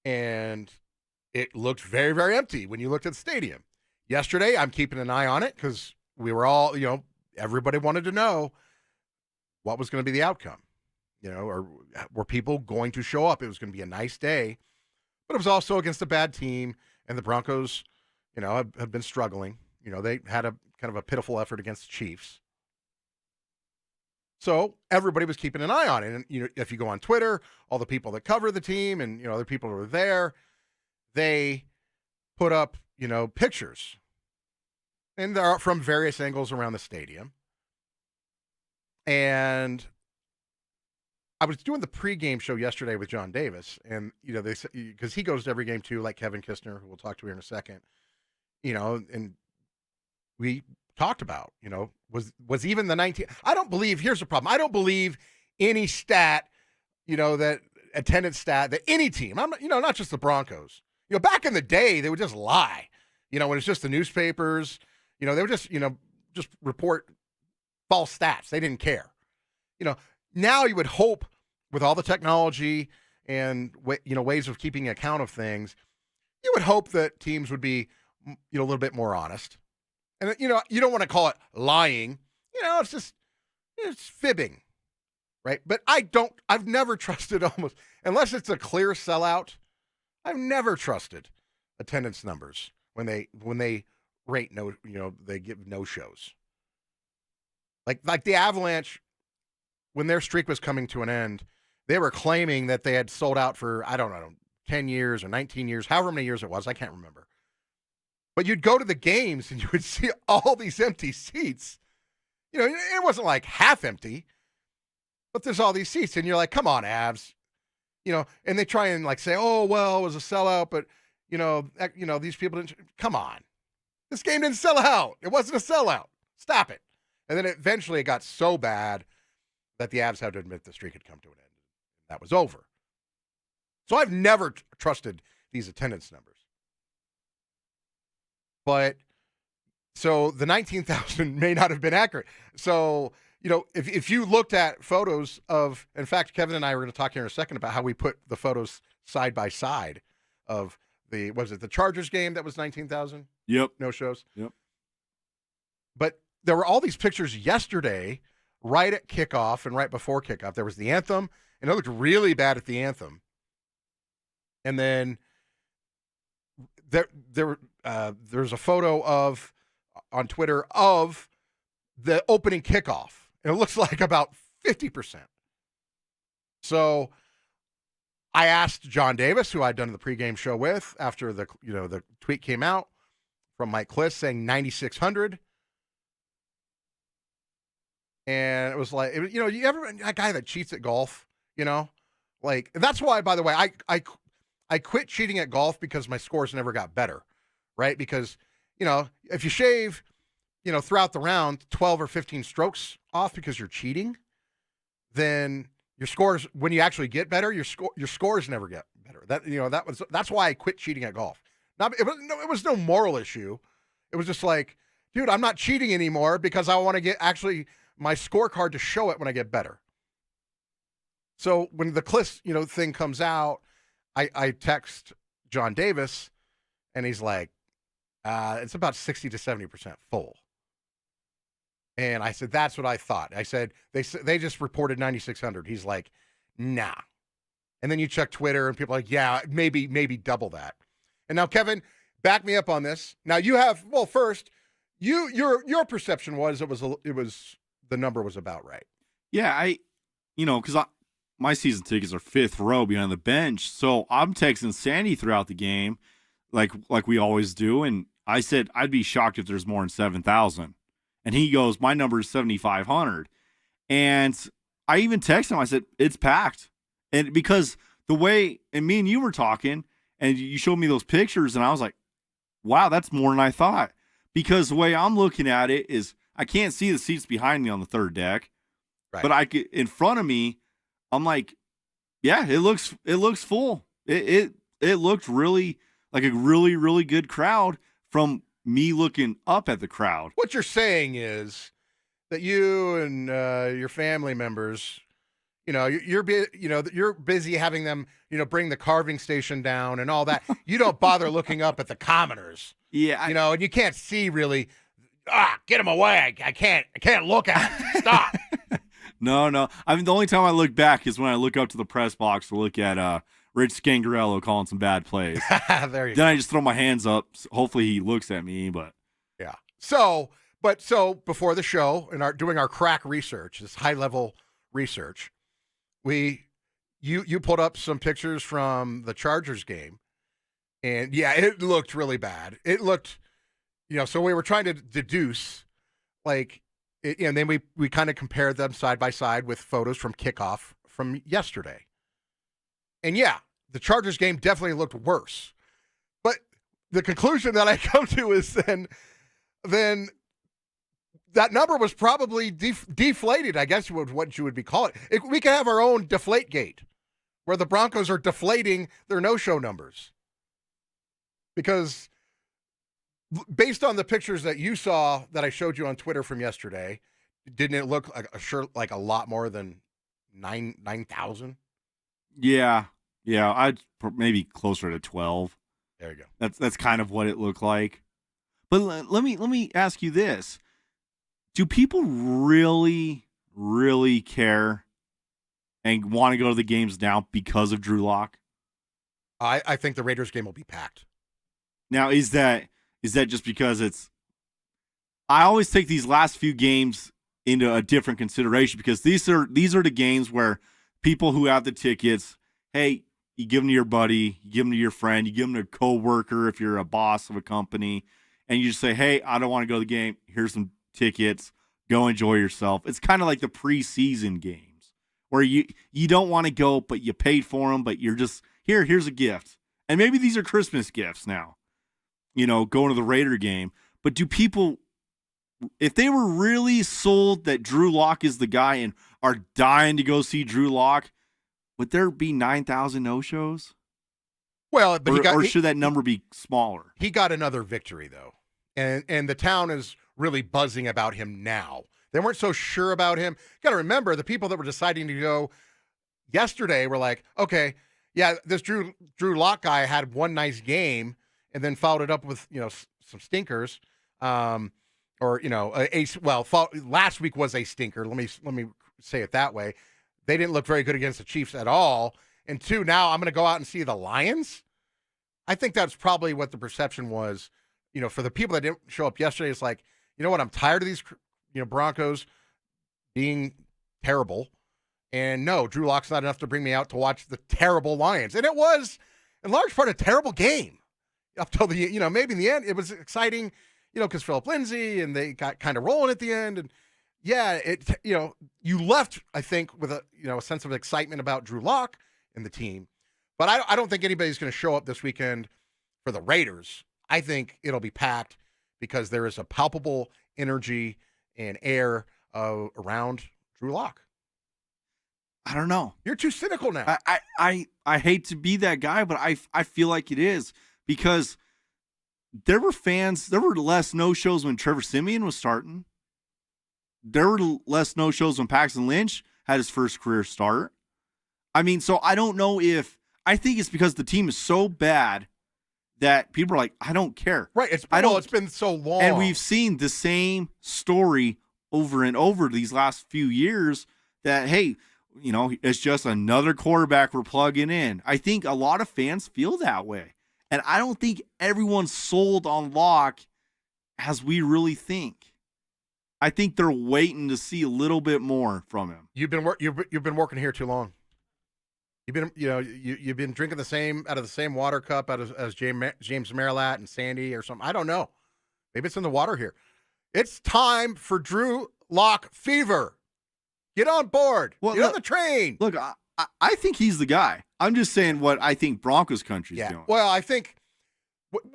And it looked very, very empty when you looked at the stadium. Yesterday, I'm keeping an eye on it because we were all, everybody wanted to know what was going to be the outcome. Or were people going to show up? It was going to be a nice day. But it was also against a bad team, and the Broncos, have been struggling. They had a kind of a pitiful effort against the Chiefs. So everybody was keeping an eye on it. And, if you go on Twitter, all the people that cover the team and, other people who are there, they put up, pictures. And they're from various angles around the stadium. And I was doing the pregame show yesterday with John Davis, and they said, because he goes to every game too, like Kevin Kistner, who we'll talk to here in a second. And we talked about, was even the 19. I don't believe. Here's the problem. I don't believe any stat, that attendance stat that any team. I'm not just the Broncos. Back in the day, they would just lie. When it's just the newspapers, they would just report false stats. They didn't care. Now you would hope with all the technology and ways of keeping account of things, you would hope that teams would be a little bit more honest. And you don't want to call it lying. It's fibbing, right? But I've never trusted almost, unless it's a clear sellout, I've never trusted attendance numbers when they rate they give no shows. Like the Avalanche, when their streak was coming to an end, they were claiming that they had sold out for, 10 years or 19 years, however many years it was. I can't remember. But you'd go to the games and you would see all these empty seats. It wasn't like half empty, but there's all these seats. And you're like, come on, Avs. And they try and say, oh, well, it was a sellout, but, these people didn't. Come on. This game didn't sell out. It wasn't a sellout. Stop it. And then eventually it got so bad that the Avs had to admit the streak had come to an end. That was over. So I've never trusted these attendance numbers. But so the 19,000 may not have been accurate. So, if you looked at photos of, in fact, Kevin and I were going to talk here in a second about how we put the photos side by side of the Chargers game that was 19,000? Yep. No shows? Yep. But there were all these pictures yesterday, right at kickoff and right before kickoff. There was the anthem, and it looked really bad at the anthem. And then there's a photo on Twitter of the opening kickoff. And it looks like about 50%. So I asked John Davis, who I'd done the pregame show with, after the tweet came out from Mike Kliss saying 9,600. And it was like, you ever that guy that cheats at golf, like that's why, by the way, I quit cheating at golf because my scores never got better, right? Because, if you shave, throughout the round, 12 or 15 strokes off because you're cheating, then your scores, when you actually get better, your scores never get better. That's why I quit cheating at golf. It was no moral issue. It was just like, dude, I'm not cheating anymore because I want to get actually my scorecard to show it when I get better. So when the Kliss, thing comes out, I text John Davis, and he's like, it's about 60 to 70% full. And I said, that's what I thought. I said, they just reported 9,600. He's like, nah. And then you check Twitter, and people are like, yeah, maybe double that. And now, Kevin, back me up on this. Now you have, well, first, your perception was the number was about right. Yeah, because my season tickets are fifth row behind the bench, so I'm texting Sandy throughout the game, like we always do, and I said I'd be shocked if there's more than 7,000, and he goes, my number is 7,500, and I even texted him. I said it's packed, and because the way, and me and you were talking, and you showed me those pictures, and I was like, wow, that's more than I thought, because the way I'm looking at it is, I can't see the seats behind me on the third deck, right. But in front of me, I'm like, yeah, it looks full. It looked really like a really, really good crowd from me looking up at the crowd. What you're saying is that you and your family members, you're busy having them, bring the carving station down and all that. You don't bother looking up at the commoners. Yeah, and you can't see really. Get him away. I can't look at him. Stop. No. I mean, the only time I look back is when I look up to the press box to look at Rich Scangarello calling some bad plays. There you then go. I just throw my hands up. Hopefully he looks at me, but. Yeah. So before the show and doing our crack research, this high-level research, you pulled up some pictures from the Chargers game, and yeah, it looked really bad. It looked... so we were trying to deduce, and then we kind of compared them side by side with photos from kickoff from yesterday. And yeah, the Chargers game definitely looked worse. But the conclusion that I come to is then that number was probably deflated, I guess what you would be calling it. We could have our own deflate gate where the Broncos are deflating their no-show numbers. Because based on the pictures that you saw that I showed you on Twitter from yesterday, didn't it look like a lot more than 9,000? Yeah, I'd maybe closer to 12. There you go. That's kind of what it looked like. But let me ask you this: do people really, really care and want to go to the games now because of Drew Lock? I think the Raiders game will be packed. Now, is that just because I always take these last few games into a different consideration because these are the games where people who have the tickets, hey, you give them to your buddy, you give them to your friend, you give them to a coworker if you're a boss of a company, and you just say, hey, I don't want to go to the game. Here's some tickets. Go enjoy yourself. It's kind of like the preseason games where you don't want to go, but you paid for them, but you're just, here's a gift. And maybe these are Christmas gifts now. Going to the Raider game. But do people, if they were really sold that Drew Lock is the guy and are dying to go see Drew Lock, would there be 9,000 no-shows? Well, but or should that number be smaller? He got another victory, though. And the town is really buzzing about him now. They weren't so sure about him. You got to remember, the people that were deciding to go yesterday were like, okay, yeah, this Drew Lock guy had one nice game, and then followed it up with, some stinkers. Last week was a stinker. Let me say it that way. They didn't look very good against the Chiefs at all. And two, now I'm going to go out and see the Lions. I think that's probably what the perception was, for the people that didn't show up yesterday. It's like, you know what? I'm tired of these, Broncos being terrible. And no, Drew Lock's not enough to bring me out to watch the terrible Lions. And it was, in large part, a terrible game up till the, maybe in the end, it was exciting, because Philip Lindsay and they got kind of rolling at the end. And yeah, you left, I think, with a sense of excitement about Drew Lock and the team. But I don't think anybody's going to show up this weekend for the Raiders. I think it'll be packed because there is a palpable energy and air around Drew Lock. I don't know. You're too cynical now. I hate to be that guy, but I feel like it is because there were less no-shows when Trevor Siemian was starting. There were less no-shows when Paxton Lynch had his first career start. I mean, so I don't know I think it's because the team is so bad that people are like, I don't care. Right. It's been so long. And we've seen the same story over and over these last few years that, hey, it's just another quarterback we're plugging in. I think a lot of fans feel that way. And I don't think everyone's sold on Locke as we really think. I think they're waiting to see a little bit more from him. You've been working here too long. You've been you've been drinking out of the same water cup as James Marilat and Sandy or something. I don't know. Maybe it's in the water here. It's time for Drew Lock fever. Get on board. Get on the train. Look, I think he's the guy. I'm just saying what I think Broncos country's doing. Well, I think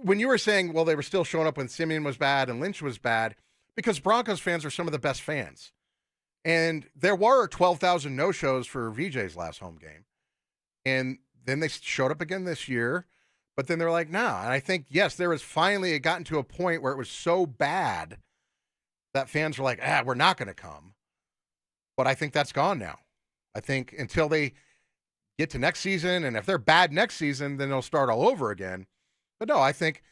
when you were saying, they were still showing up when Simeon was bad and Lynch was bad, because Broncos fans are some of the best fans. And there were 12,000 no-shows for VJ's last home game. And then they showed up again this year, but then they're like, nah. And I think, yes, there was finally, it gotten to a point where it was so bad that fans were like, we're not going to come. But I think that's gone now. I think until they get to next season, and if they're bad next season, then they'll start all over again. But no, I think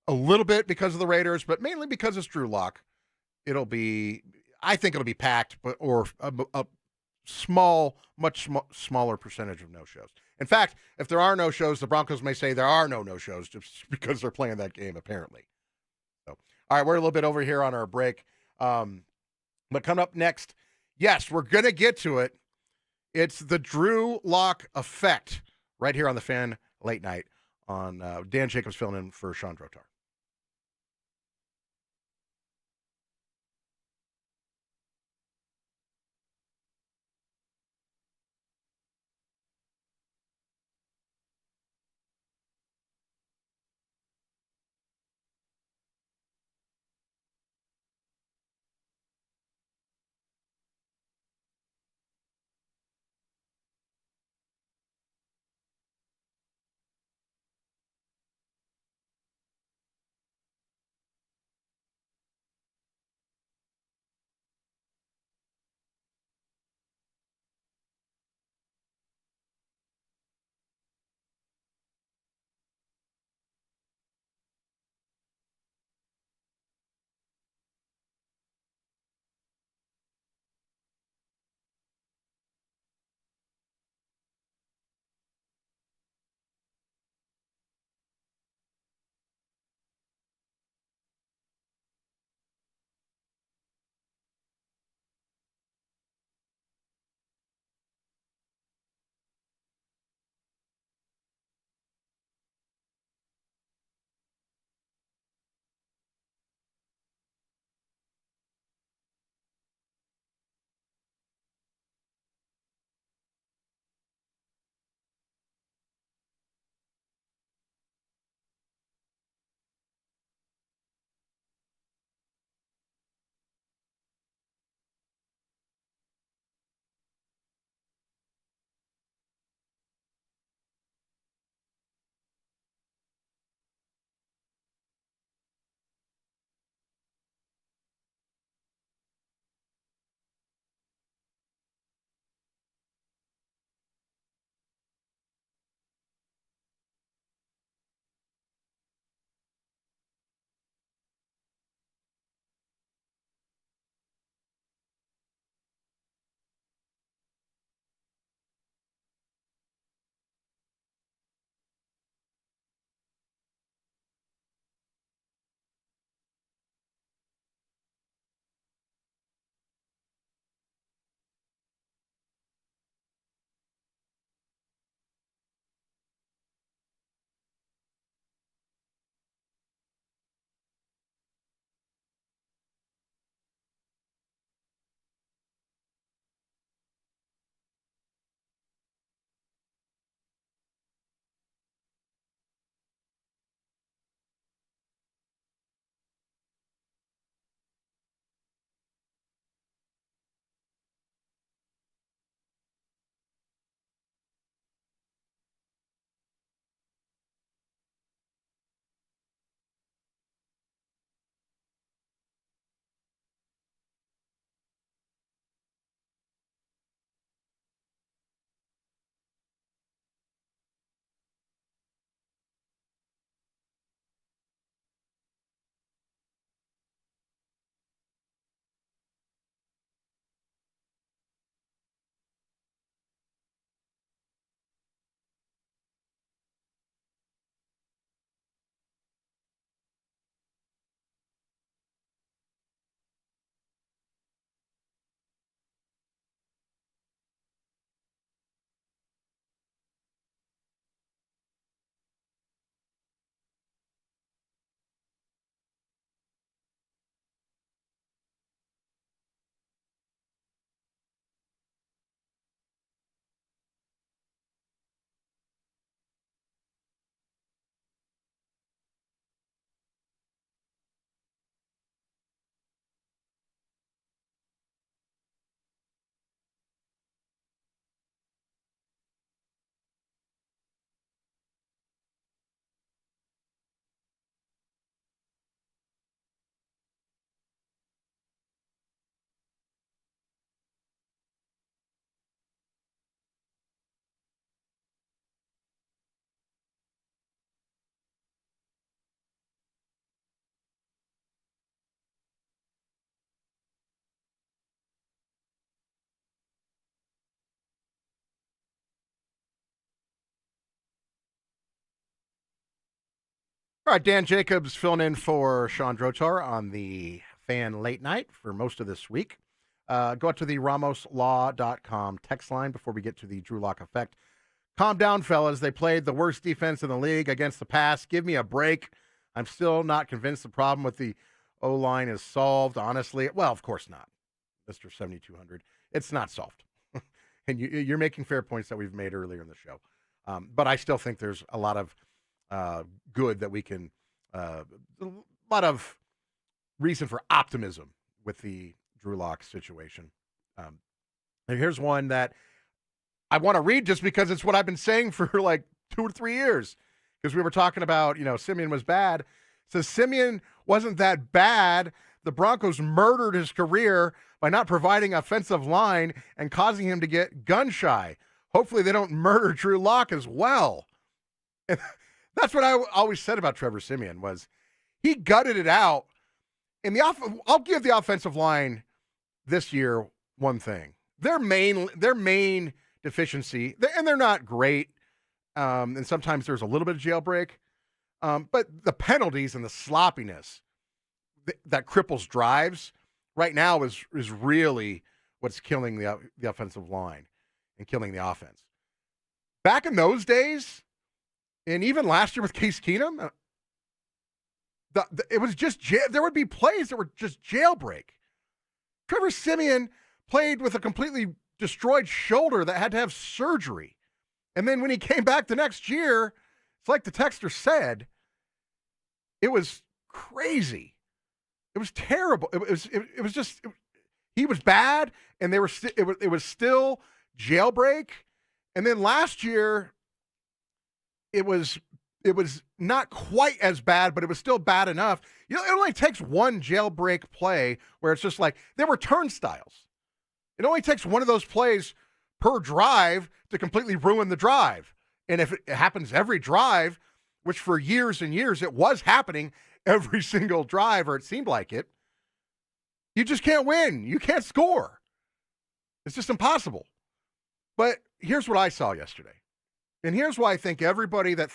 a little bit because of the Raiders, but mainly because it's Drew Lock. I think it'll be packed, or a small, much smaller percentage of no-shows. In fact, if there are no-shows, the Broncos may say there are no no-shows just because they're playing that game, apparently. So, all right, we're a little bit over here on our break. But coming up next, yes, we're going to get to it. It's the Drew Lock Effect right here on the Fan Late Night on Dan Jacobs filling in for Sean Drotar. All right, Dan Jacobs filling in for Sean Drotar on the Fan Late Night for most of this week. Go out to the RamosLaw.com text line before we get to the Trulock Effect. Calm down, fellas. They played the worst defense in the league against the pass. Give me a break. I'm still not convinced the problem with the O-line is solved, honestly. Well, of course not, Mr. 7200. It's not solved. And you're making fair points that we've made earlier in the show. But I still think there's a lot of good that we can, a lot of reason for optimism with the Drew Lock situation. And here's one that I want to read just because it's what I've been saying for like 2 or 3 years. Because we were talking about, Simeon was bad. It says Simeon wasn't that bad. The Broncos murdered his career by not providing offensive line and causing him to get gun shy. Hopefully they don't murder Drew Lock as well. And that's what I always said about Trevor Simeon was he gutted it out. And I'll give the offensive line this year one thing. Their main deficiency, and they're not great, and sometimes there's a little bit of jailbreak, but the penalties and the sloppiness that cripples drives right now is really what's killing the offensive line and killing the offense. Back in those days, and even last year with Case Keenum, it was just there would be plays that were just jailbreak. Trevor Simeon played with a completely destroyed shoulder that had to have surgery. And then when he came back the next year, it's like the texter said, it was crazy. It was terrible. It was just he was bad, and it was still jailbreak. And then last year, it was not quite as bad, but it was still bad enough. It only takes one jailbreak play where it's just like there were turnstiles. It only takes one of those plays per drive to completely ruin the drive. And if it happens every drive, which for years and years it was happening every single drive, or it seemed like it, you just can't win. You can't score. It's just impossible. But here's what I saw yesterday. And here's why I think everybody that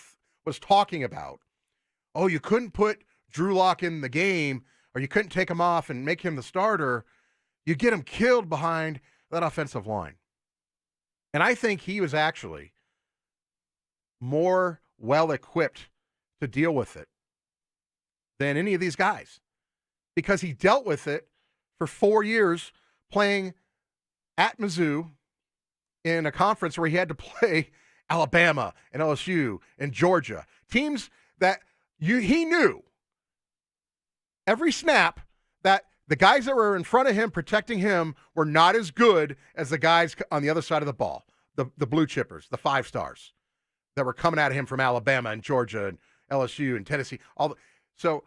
was talking about, oh, you couldn't put Drew Lock in the game, or you couldn't take him off and make him the starter, you get him killed behind that offensive line. And I think he was actually more well-equipped to deal with it than any of these guys, because he dealt with it for 4 years playing at Mizzou in a conference where he had to play Alabama and LSU and Georgia, teams that he knew every snap that the guys that were in front of him protecting him were not as good as the guys on the other side of the ball, the blue chippers, the 5 stars that were coming at him from Alabama and Georgia and LSU and Tennessee. So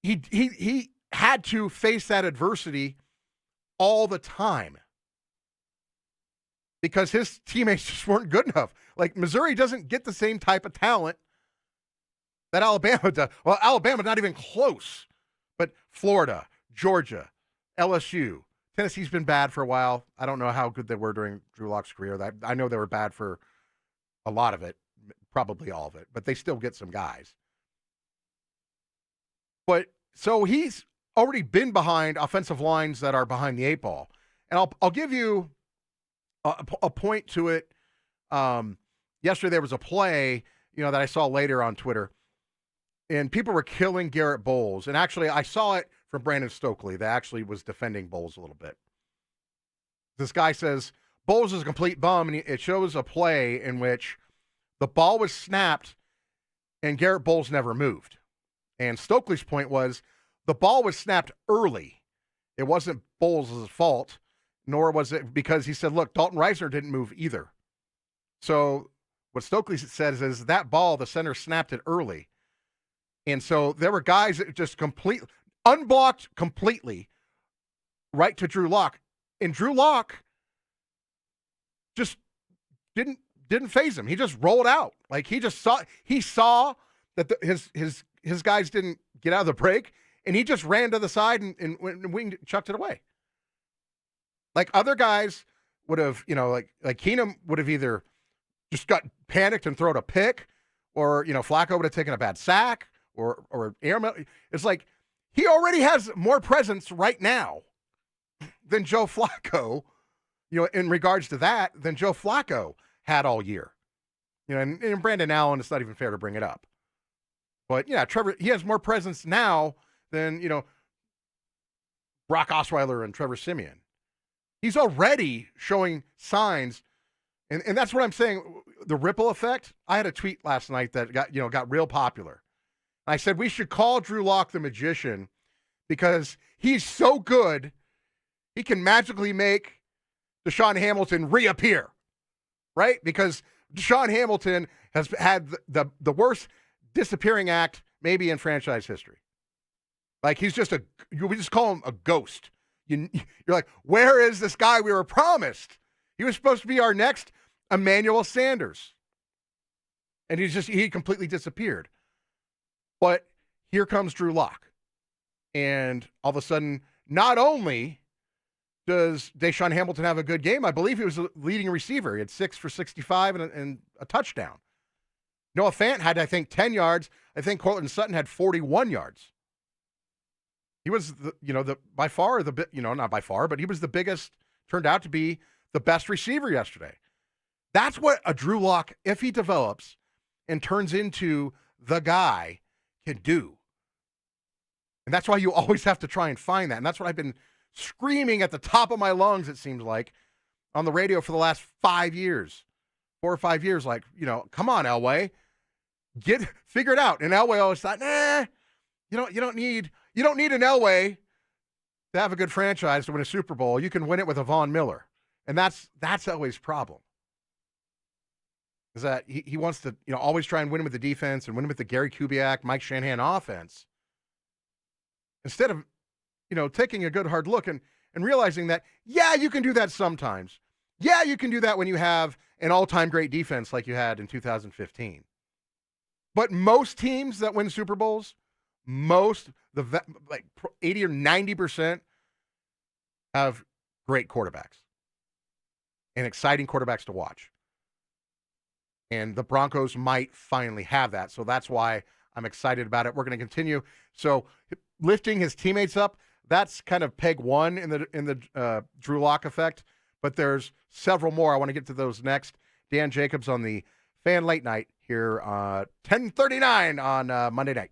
he had to face that adversity all the time because his teammates just weren't good enough. Like Missouri doesn't get the same type of talent that Alabama does. Well, Alabama's not even close, but Florida, Georgia, LSU, Tennessee's been bad for a while. I don't know how good they were during Drew Lock's career. I know they were bad for a lot of it, probably all of it, but they still get some guys. But so he's already been behind offensive lines that are behind the 8 ball. And I'll give you a point to it. Yesterday there was a play, that I saw later on Twitter, and people were killing Garrett Bowles. And actually I saw it from Brandon Stokley that actually was defending Bowles a little bit. This guy says Bowles is a complete bum, and it shows a play in which the ball was snapped and Garrett Bowles never moved. And Stokley's point was the ball was snapped early. It wasn't Bowles' fault, nor was it because he said, look, Dalton Reisner didn't move either. So what Stokley says is that ball, the center snapped it early. And so there were guys that just unblocked completely right to Drew Lock. And Drew Lock just didn't phase him. He just rolled out. Like he saw that his guys didn't get out of the break, and he just ran to the side and chucked it away. Like other guys would have, like Keenum would have either just got panicked and thrown a pick, or Flacco would have taken a bad sack, or Aaron. It's like he already has more presence right now than Joe Flacco, in regards to that, than Joe Flacco had all year. And Brandon Allen, it's not even fair to bring it up. But, yeah, Trevor, he has more presence now than, Brock Osweiler and Trevor Siemian. He's already showing signs, and that's what I'm saying, the ripple effect. I had a tweet last night that got real popular. I said we should call Drew Lock the magician because he's so good, he can magically make Deshaun Hamilton reappear, right? Because Deshaun Hamilton has had the worst disappearing act maybe in franchise history. Like we just call him a ghost. You're like, where is this guy we were promised? He was supposed to be our next Emmanuel Sanders. And he completely disappeared. But here comes Drew Lock. And all of a sudden, not only does Deshaun Hamilton have a good game, I believe he was the leading receiver. He had 6 for 65 and a touchdown. Noah Fant had, I think, 10 yards. I think Cortland Sutton had 41 yards. He was, by far not by far, but he was the biggest, turned out to be the best receiver yesterday. That's what a Drew Lock, if he develops and turns into the guy, can do. And that's why you always have to try and find that. And that's what I've been screaming at the top of my lungs, it seems like, on the radio for the last 5 years, 4 or 5 years. Like, come on, Elway, figure it out. And Elway always thought, you don't need an Elway to have a good franchise to win a Super Bowl. You can win it with a Von Miller. And that's Elway's problem. Is that he wants to, always try and win with the defense and win with the Gary Kubiak, Mike Shanahan offense. Instead of, taking a good hard look and realizing that, yeah, you can do that sometimes. Yeah, you can do that when you have an all-time great defense like you had in 2015. But most teams that win Super Bowls, like 80 or 90% have great quarterbacks and exciting quarterbacks to watch. And the Broncos might finally have that. So that's why I'm excited about it. We're going to continue. So lifting his teammates up, that's kind of peg one in the Drew Lock effect. But there's several more. I want to get to those next. Dan Jacobs on the Fan Late Night here, 10:39 on Monday night.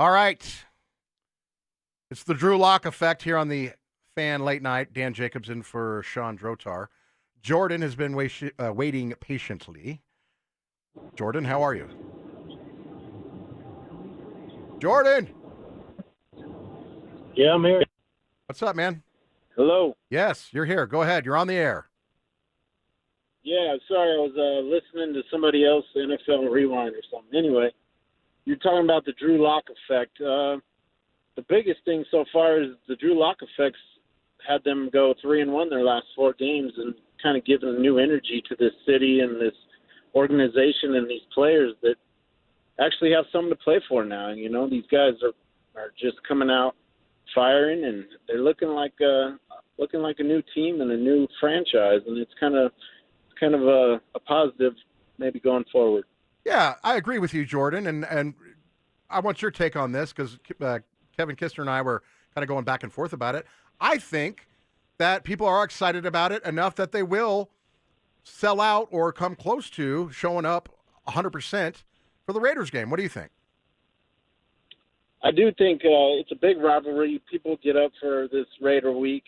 All right. It's the Trulock Effect here on the Fan Late Night. Dan Jacobs in for Sean Drotar. Jordan has been waiting patiently. Jordan, how are you? Jordan! Yeah, I'm here. What's up, man? Hello. Yes, you're here. Go ahead. You're on the air. Yeah, sorry, I was listening to somebody else, NFL Rewind or something. Anyway, you're talking about the Trulock Effect. The biggest thing so far is the Trulock Effect's had them go 3-1 their last 4 games and kind of given new energy to this city and this organization and these players that actually have something to play for now. And, you know, these guys are just coming out firing, and they're looking like a new team and a new franchise, and it's kind of a positive maybe going forward. Yeah, I agree with you, Jordan, and I want your take on this because Kevin Kistner and I were kind of going back and forth about it. I think that people are excited about it enough that they will sell out or come close to showing up 100% for the Raiders game. What do you think? I do think it's a big rivalry. People get up for this Raider week.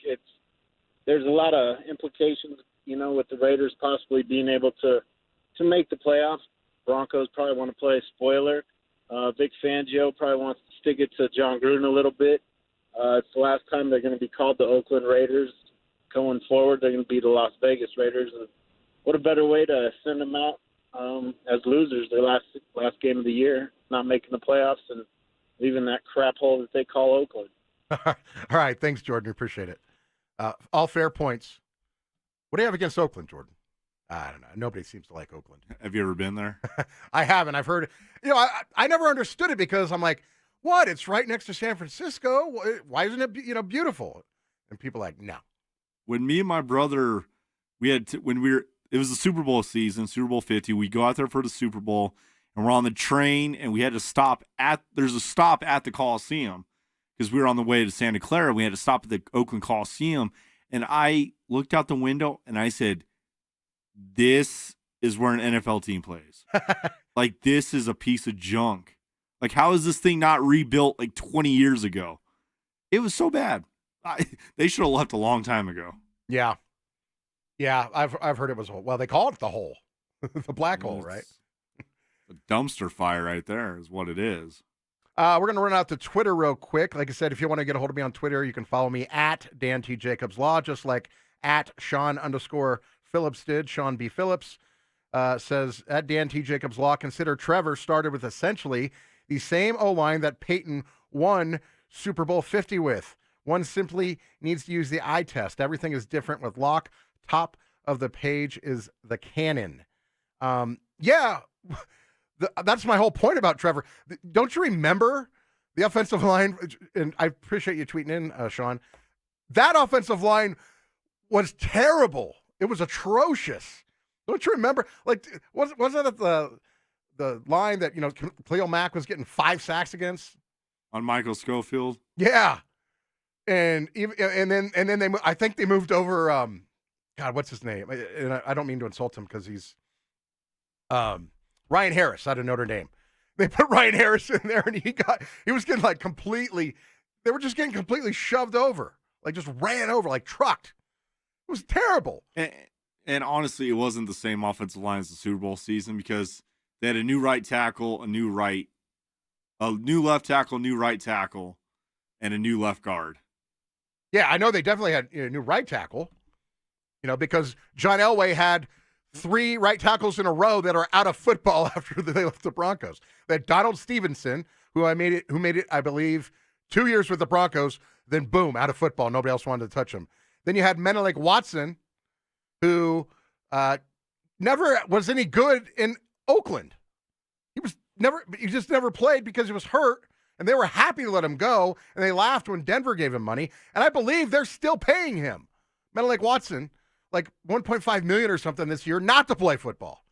There's a lot of implications, you know, with the Raiders possibly being able to make the playoffs. Broncos probably want to play spoiler. Vic Fangio probably wants to stick it to John Gruden a little bit. It's the last time they're going to be called the Oakland Raiders. Going forward, they're going to be the Las Vegas Raiders. And what a better way to send them out as losers their last game of the year, not making the playoffs and leaving that crap hole that they call Oakland. All right. Thanks, Jordan. Appreciate it. All fair points. What do you have against Oakland, Jordan? I don't know. Nobody seems to like Oakland. Have you ever been there? I haven't. I've heard, you know, I never understood it because I'm like, what? It's right next to San Francisco. Why isn't it, you know, beautiful? And people are like, no. When me and my brother, it was the Super Bowl season, Super Bowl 50. We go out there for the Super Bowl, and we're on the train, and we had to there's a stop at the Coliseum because we were on the way to Santa Clara. We had to stop at the Oakland Coliseum, and I looked out the window, and I said, this is where an NFL team plays. Like, this is a piece of junk. Like, how is this thing not rebuilt like 20 years ago? It was so bad. They should have left a long time ago. Yeah. Yeah, I've heard it was a hole. Well, they call it the hole. The black hole, right? A dumpster fire right there is what it is. We're going to run out to Twitter real quick. Like I said, if you want to get a hold of me on Twitter, you can follow me at Dan T. Jacobs Law, just like at Sean_Phillips did. Sean B. Phillips says, at Dan T. Jacobs Law, consider Trevor started with essentially the same O-line that Peyton won Super Bowl 50 with. One simply needs to use the eye test. Everything is different with Locke. Top of the page is the cannon. Yeah, that's my whole point about Trevor. Don't you remember the offensive line? And I appreciate you tweeting in, Sean. That offensive line was terrible. It was atrocious. Don't you remember? Like, wasn't it the line that, you know, Cleo Mack was getting 5 sacks against? On Michael Schofield? Yeah. And then I think they moved over, God, what's his name? And I don't mean to insult him because he's Ryan Harris out of Notre Dame. They put Ryan Harris in there, and he was getting like they were just getting completely shoved over, like just ran over, like trucked. It was terrible. And honestly, it wasn't the same offensive line as the Super Bowl season because they had a new right tackle, a new left tackle, new right tackle, and a new left guard. Yeah, I know they definitely had a new right tackle, you know, because John Elway had 3 right tackles in a row that are out of football after they left the Broncos. They had Donald Stevenson, who made it, I believe, 2 years with the Broncos, then boom, out of football. Nobody else wanted to touch him. Then you had Menelik Watson, who never was any good in Oakland. He just never played because he was hurt, and they were happy to let him go, and they laughed when Denver gave him money, and I believe they're still paying him, Menelik Watson, like $1.5 million or something this year, not to play football.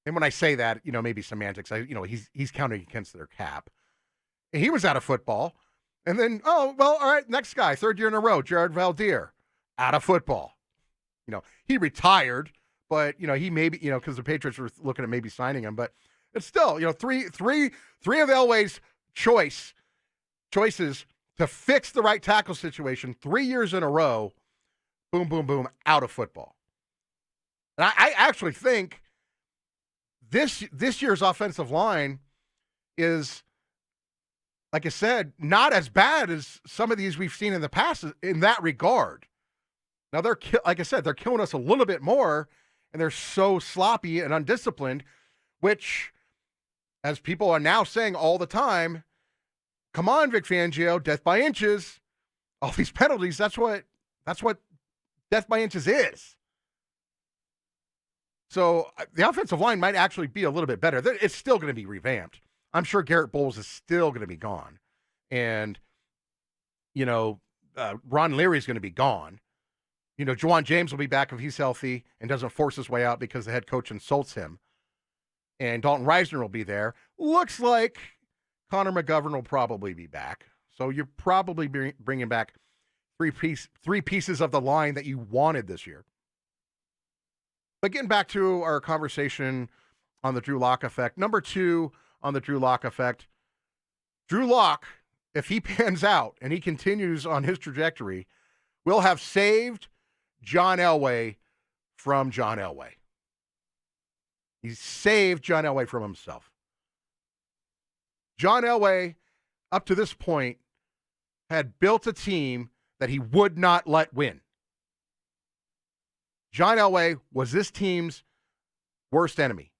And when I say that, you know, maybe semantics, he's counting against their cap. And he was out of football. And then, all right, next guy, 3rd year in a row, Jared Valdir, out of football. You know, he retired, but, you know, he maybe, you know, because the Patriots were looking at maybe signing him. But It's still, three of Elway's choices to fix the right tackle situation 3 years in a row, boom, boom, boom, out of football. And I actually think this year's offensive line is, like I said, not as bad as some of these we've seen in the past in that regard. Now, like I said, they're killing us a little bit more, and they're so sloppy and undisciplined, which, as people are now saying all the time, come on, Vic Fangio, death by inches. All these penalties, that's what death by inches is. So the offensive line might actually be a little bit better. It's still going to be revamped. I'm sure Garrett Bowles is still going to be gone. And, Ron Leary's going to be gone. Juwan James will be back if he's healthy and doesn't force his way out because the head coach insults him. And Dalton Reisner will be there. Looks like Connor McGovern will probably be back. So you're probably bringing back three pieces of the line that you wanted this year. But getting back to our conversation on the Drew Lock effect, number 2 on the Drew Lock effect, Drew Lock, if he pans out and he continues on his trajectory, will have saved John Elway from John Elway. He saved John Elway from himself. John Elway, up to this point, had built a team that he would not let win. John Elway was this team's worst enemy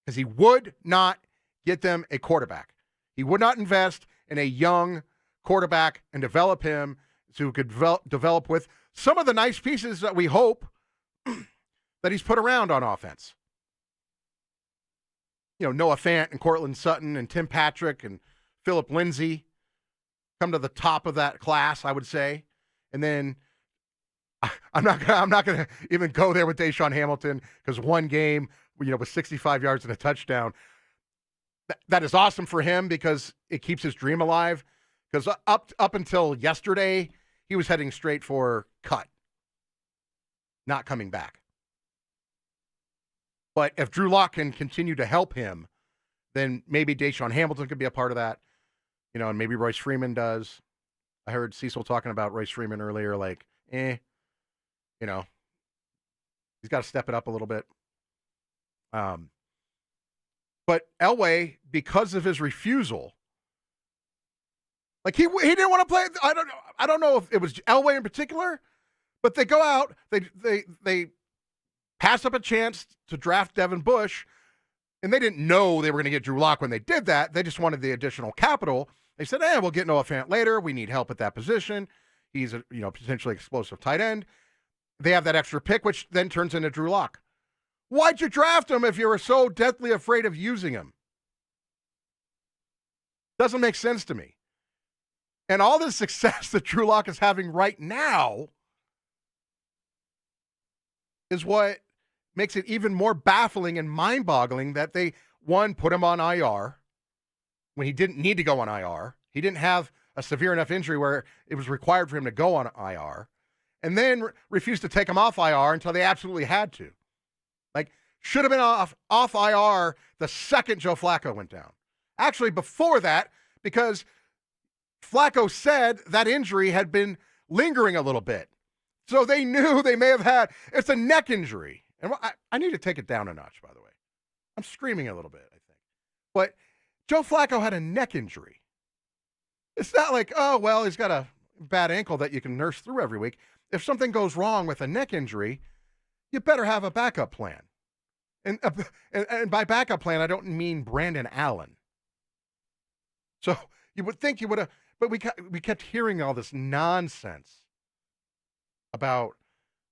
because he would not get them a quarterback. He would not invest in a young quarterback and develop him so he could develop with some of the nice pieces that we hope that he's put around on offense. Noah Fant and Cortland Sutton and Tim Patrick and Philip Lindsay come to the top of that class, I would say. And then I'm not gonna even go there with Deshaun Hamilton because one game, with 65 yards and a touchdown, that is awesome for him because it keeps his dream alive. Because up until yesterday, he was heading straight for cut, not coming back. But if Drew Lock can continue to help him, then maybe Deshaun Hamilton could be a part of that, and maybe Royce Freeman does. I heard Cecil talking about Royce Freeman earlier, he's got to step it up a little bit. But Elway, because of his refusal, he didn't want to play. I don't know if it was Elway in particular, but they go out, they pass up a chance to draft Devin Bush, and they didn't know they were going to get Drew Lock when they did that. They just wanted the additional capital. They said, we'll get Noah Fant later. We need help at that position. He's a potentially explosive tight end. They have that extra pick, which then turns into Drew Lock. Why'd you draft him if you were so deathly afraid of using him? Doesn't make sense to me. And all the success that Drew Lock is having right now is what makes it even more baffling and mind-boggling that they, one, put him on IR when he didn't need to go on IR. He didn't have a severe enough injury where it was required for him to go on IR, and then refused to take him off IR until they absolutely had to. Should have been off IR the second Joe Flacco went down. Actually, before that, because Flacco said that injury had been lingering a little bit. So they knew they may have had, it's a neck injury. And I need to take it down a notch, by the way. I'm screaming a little bit, I think. But Joe Flacco had a neck injury. It's not like, he's got a bad ankle that you can nurse through every week. If something goes wrong with a neck injury, you better have a backup plan. And by backup plan, I don't mean Brandon Allen. So you would think you would have, but we kept hearing all this nonsense about,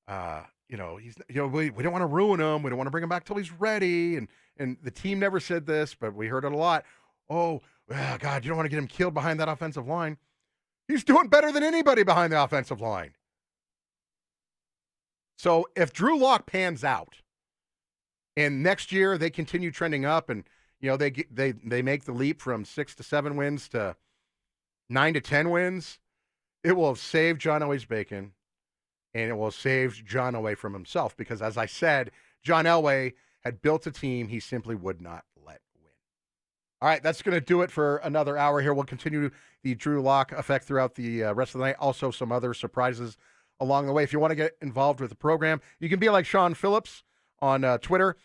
we don't want to ruin him. We don't want to bring him back till he's ready. And the team never said this, but we heard it a lot. Oh, God, you don't want to get him killed behind that offensive line. He's doing better than anybody behind the offensive line. So if Drew Lock pans out, and next year they continue trending up, and they make the leap from 6 to 7 wins to 9 to 10 wins, it will have saved John Elway's bacon, and it will have saved John Elway from himself. Because as I said, John Elway had built a team he simply would not let All right, that's going to do it for another hour here. We'll continue the Trulock Effect throughout the rest of the night. Also, some other surprises along the way. If you want to get involved with the program, you can be like Sean Phillips on Twitter.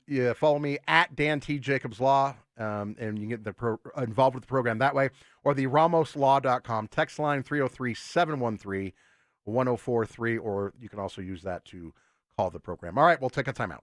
You follow me at Dan T. Jacobs Law, and you can get involved with the program that way. Or the RamosLaw.com text line 303-713-1043, or you can also use that to call the program. All right, we'll take a timeout.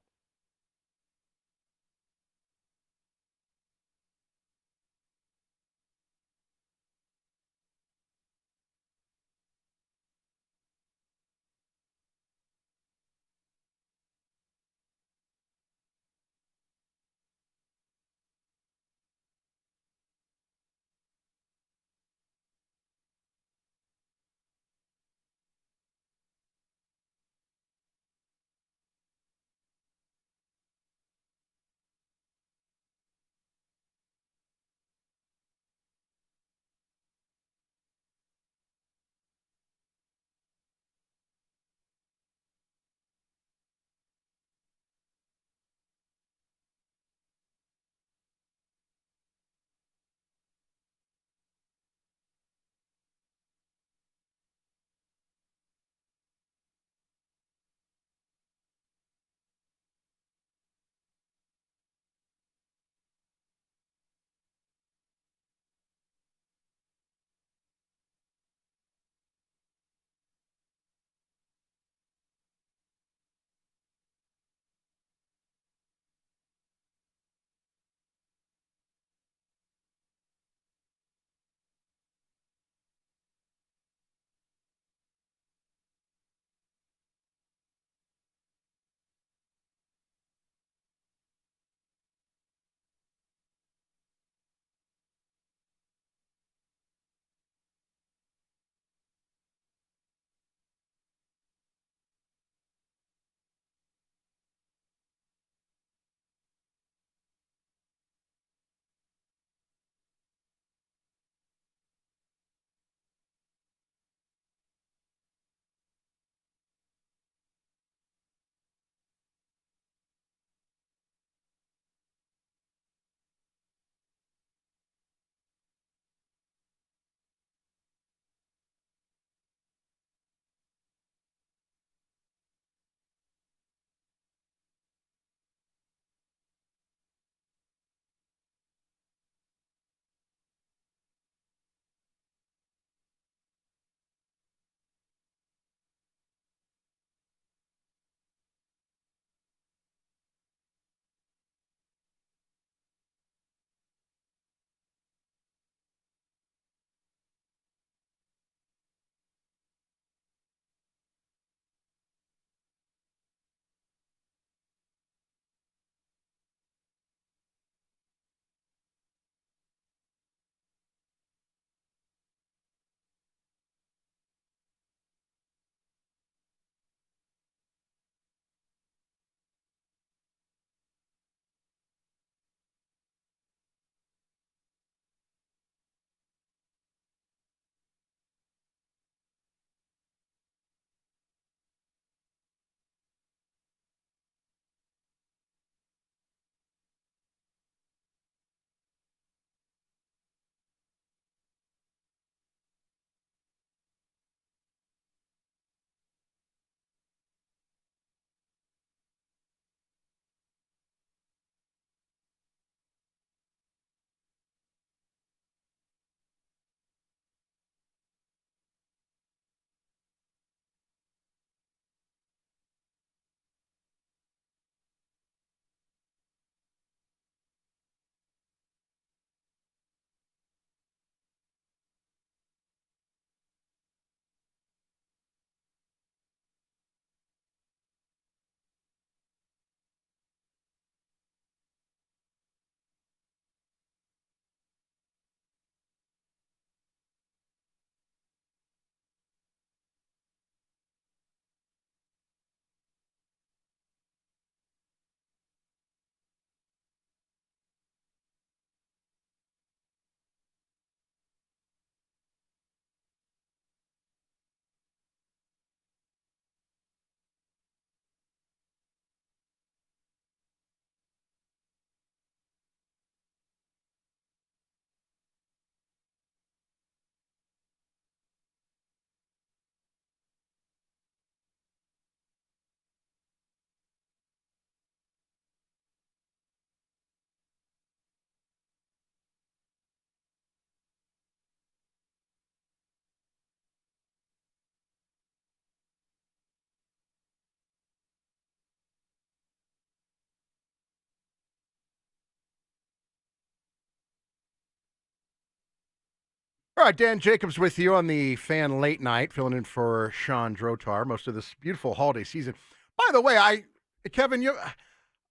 right, Dan Jacobs with you on the Fan Late Night, filling in for Sean Drotar most of this beautiful holiday season. By the way, Kevin,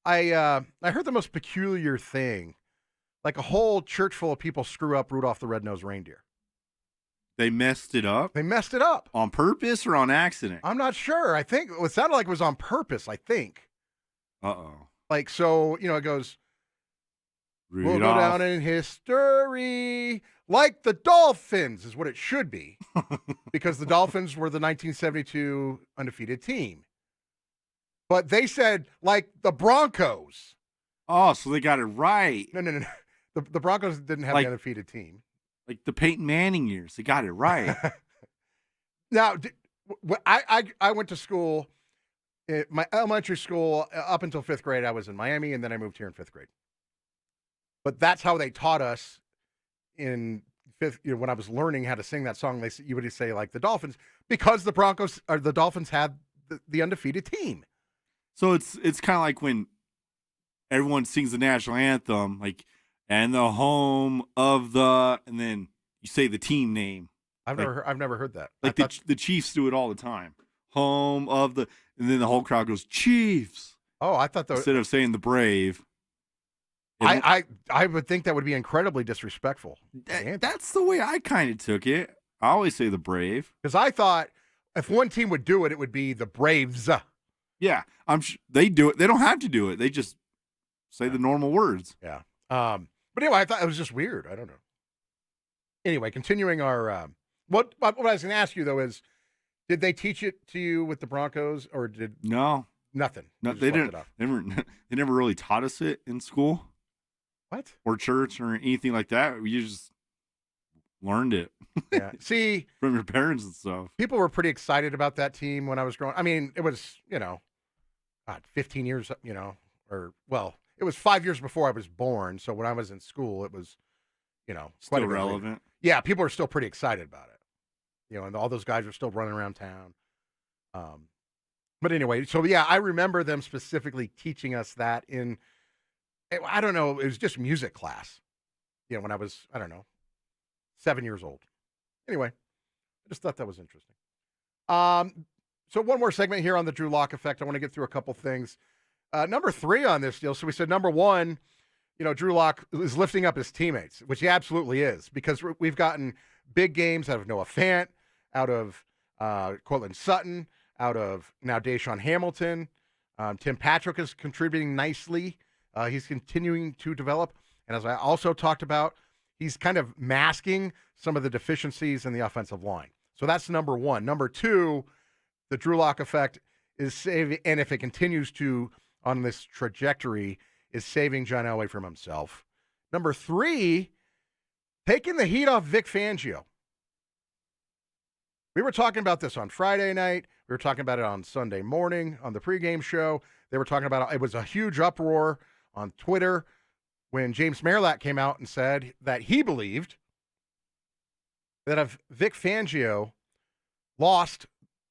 I heard the most peculiar thing. Like a whole church full of people screw up Rudolph the Red-Nosed Reindeer. They messed it up? They messed it up. On purpose or on accident? I'm not sure. I think it sounded like it was on purpose, I think. Uh-oh. Like, so, it goes, Rudolph. we'll go down in history like the Dolphins is what it should be. Because the Dolphins were the 1972 undefeated team. But they said, like the Broncos. Oh, so they got it right. No. The Broncos didn't have an undefeated team. Like the Peyton Manning years. They got it right. Now, I went to school, my elementary school, up until 5th grade. I was in Miami, and then I moved here in 5th grade. But that's how they taught us in 5th. When I was learning how to sing that song, you would say like the Dolphins, because the Dolphins had the undefeated team. So it's kind of like when everyone sings the national anthem, like, and the home of the, and then you say the team name. I've never heard that. Like the Chiefs do it all the time. Home of the, and then the whole crowd goes Chiefs. Oh, I thought instead of saying the Brave. I would think that would be incredibly disrespectful. That's the way I kind of took it. I always say the Brave because I thought if one team would do it, it would be the Braves. Yeah, I'm sure they do it. They don't have to do it. They just say the normal words. Yeah. But anyway, I thought it was just weird. I don't know. Anyway, continuing our what I was going to ask you though is, did they teach it to you with the Broncos or did no nothing? No, they didn't. They never really taught us it in school. What? Or church or anything like that. We just learned it. Yeah. See, from your parents and stuff. People were pretty excited about that team when I was growing. I mean, it was 15 years, it was 5 years before I was born. So when I was in school, it was, quite still relevant. Yeah, people are still pretty excited about it. And all those guys are still running around town. But anyway, so yeah, I remember them specifically teaching us that I don't know, it was just music class. When I was, 7 years old. Anyway, I just thought that was interesting. So one more segment here on the Trulock Effect. I want to get through a couple things. Number 3 on this deal. So we said number 1, Drew Lock is lifting up his teammates, which he absolutely is, because we've gotten big games out of Noah Fant, out of Cortland Sutton, out of now Deshaun Hamilton. Tim Patrick is contributing nicely. He's continuing to develop. And as I also talked about, he's kind of masking some of the deficiencies in the offensive line. So that's number 1. Number 2, the Drew Lock Effect is saving, and if it continues to on this trajectory, is saving John Elway from himself. Number 3, taking the heat off Vic Fangio. We were talking about this on Friday night. We were talking about it on Sunday morning on the pregame show. They were talking about it was a huge uproar on Twitter when James Merlack came out and said that he believed that if Vic Fangio lost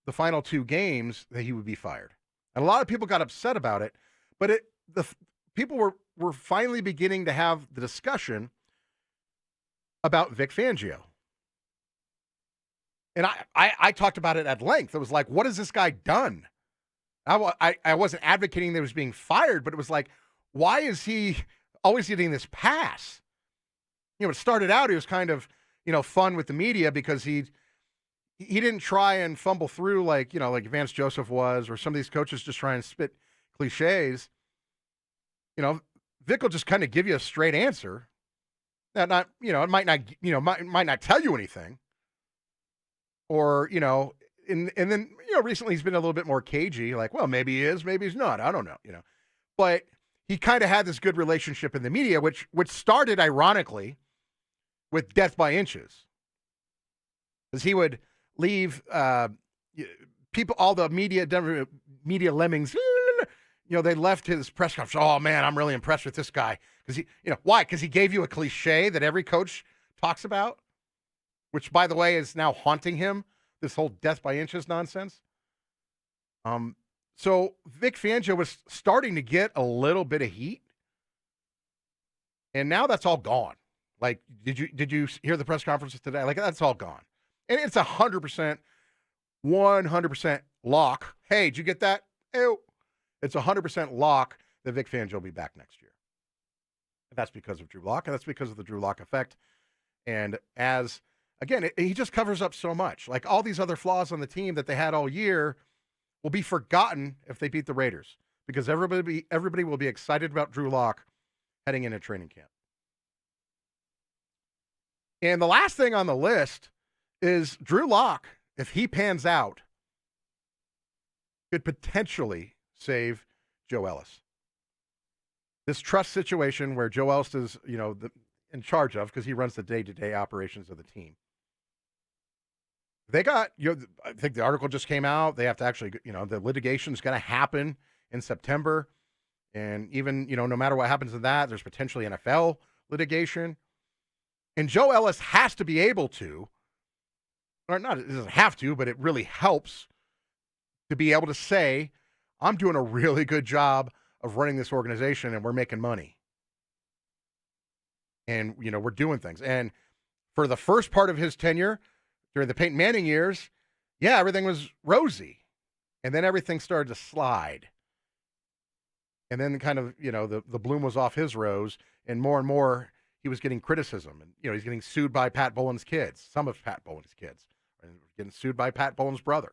the final 2 games, that he would be fired. And a lot of people got upset about it, but the people were finally beginning to have the discussion about Vic Fangio. And I talked about it at length. It was like, what has this guy done? I wasn't advocating that he was being fired, but it was like, why is he always getting this pass? It started out, he was kind of, fun with the media because he didn't try and fumble through like Vance Joseph was, or some of these coaches just try and spit cliches. Vic will just kind of give you a straight answer. It might not tell you anything. Or, and then, recently he's been a little bit more cagey, like, well, maybe he is, maybe he's not. I don't know, But he kind of had this good relationship in the media, which started, ironically, with death by inches. Because he would leave people, all the media lemmings, they left his press conference. Oh, man, I'm really impressed with this guy. Because why? Because he gave you a cliche that every coach talks about, which, by the way, is now haunting him, this whole death by inches nonsense. So Vic Fangio was starting to get a little bit of heat, and now that's all gone. Like, did you hear the press conferences today? Like, that's all gone. And it's 100%, 100% lock. Hey, did you get that? Ew. It's 100% lock that Vic Fangio will be back next year. And that's because of Drew Lock, and that's because of the Trulock Effect. And again, he just covers up so much. Like, all these other flaws on the team that they had all year will be forgotten if they beat the Raiders, because everybody will be excited about Drew Lock heading into training camp. And the last thing on the list is Drew Lock, if he pans out, could potentially save Joe Ellis. This trust situation where Joe Ellis is, in charge of, because he runs the day-to-day operations of the team. They got, I think the article just came out. They have to actually, the litigation is going to happen in September. And even, no matter what happens in that, there's potentially NFL litigation. And Joe Ellis has to be able to, or not, it doesn't have to, but it really helps to be able to say, I'm doing a really good job of running this organization and we're making money. And, we're doing things. And for the first part of his tenure, during the Peyton Manning years, yeah, everything was rosy. And then everything started to slide. And then kind of, the bloom was off his rose, and more he was getting criticism. And, he's getting sued by Pat Bowen's kids, some of Pat Bowen's kids, and getting sued by Pat Bowen's brother.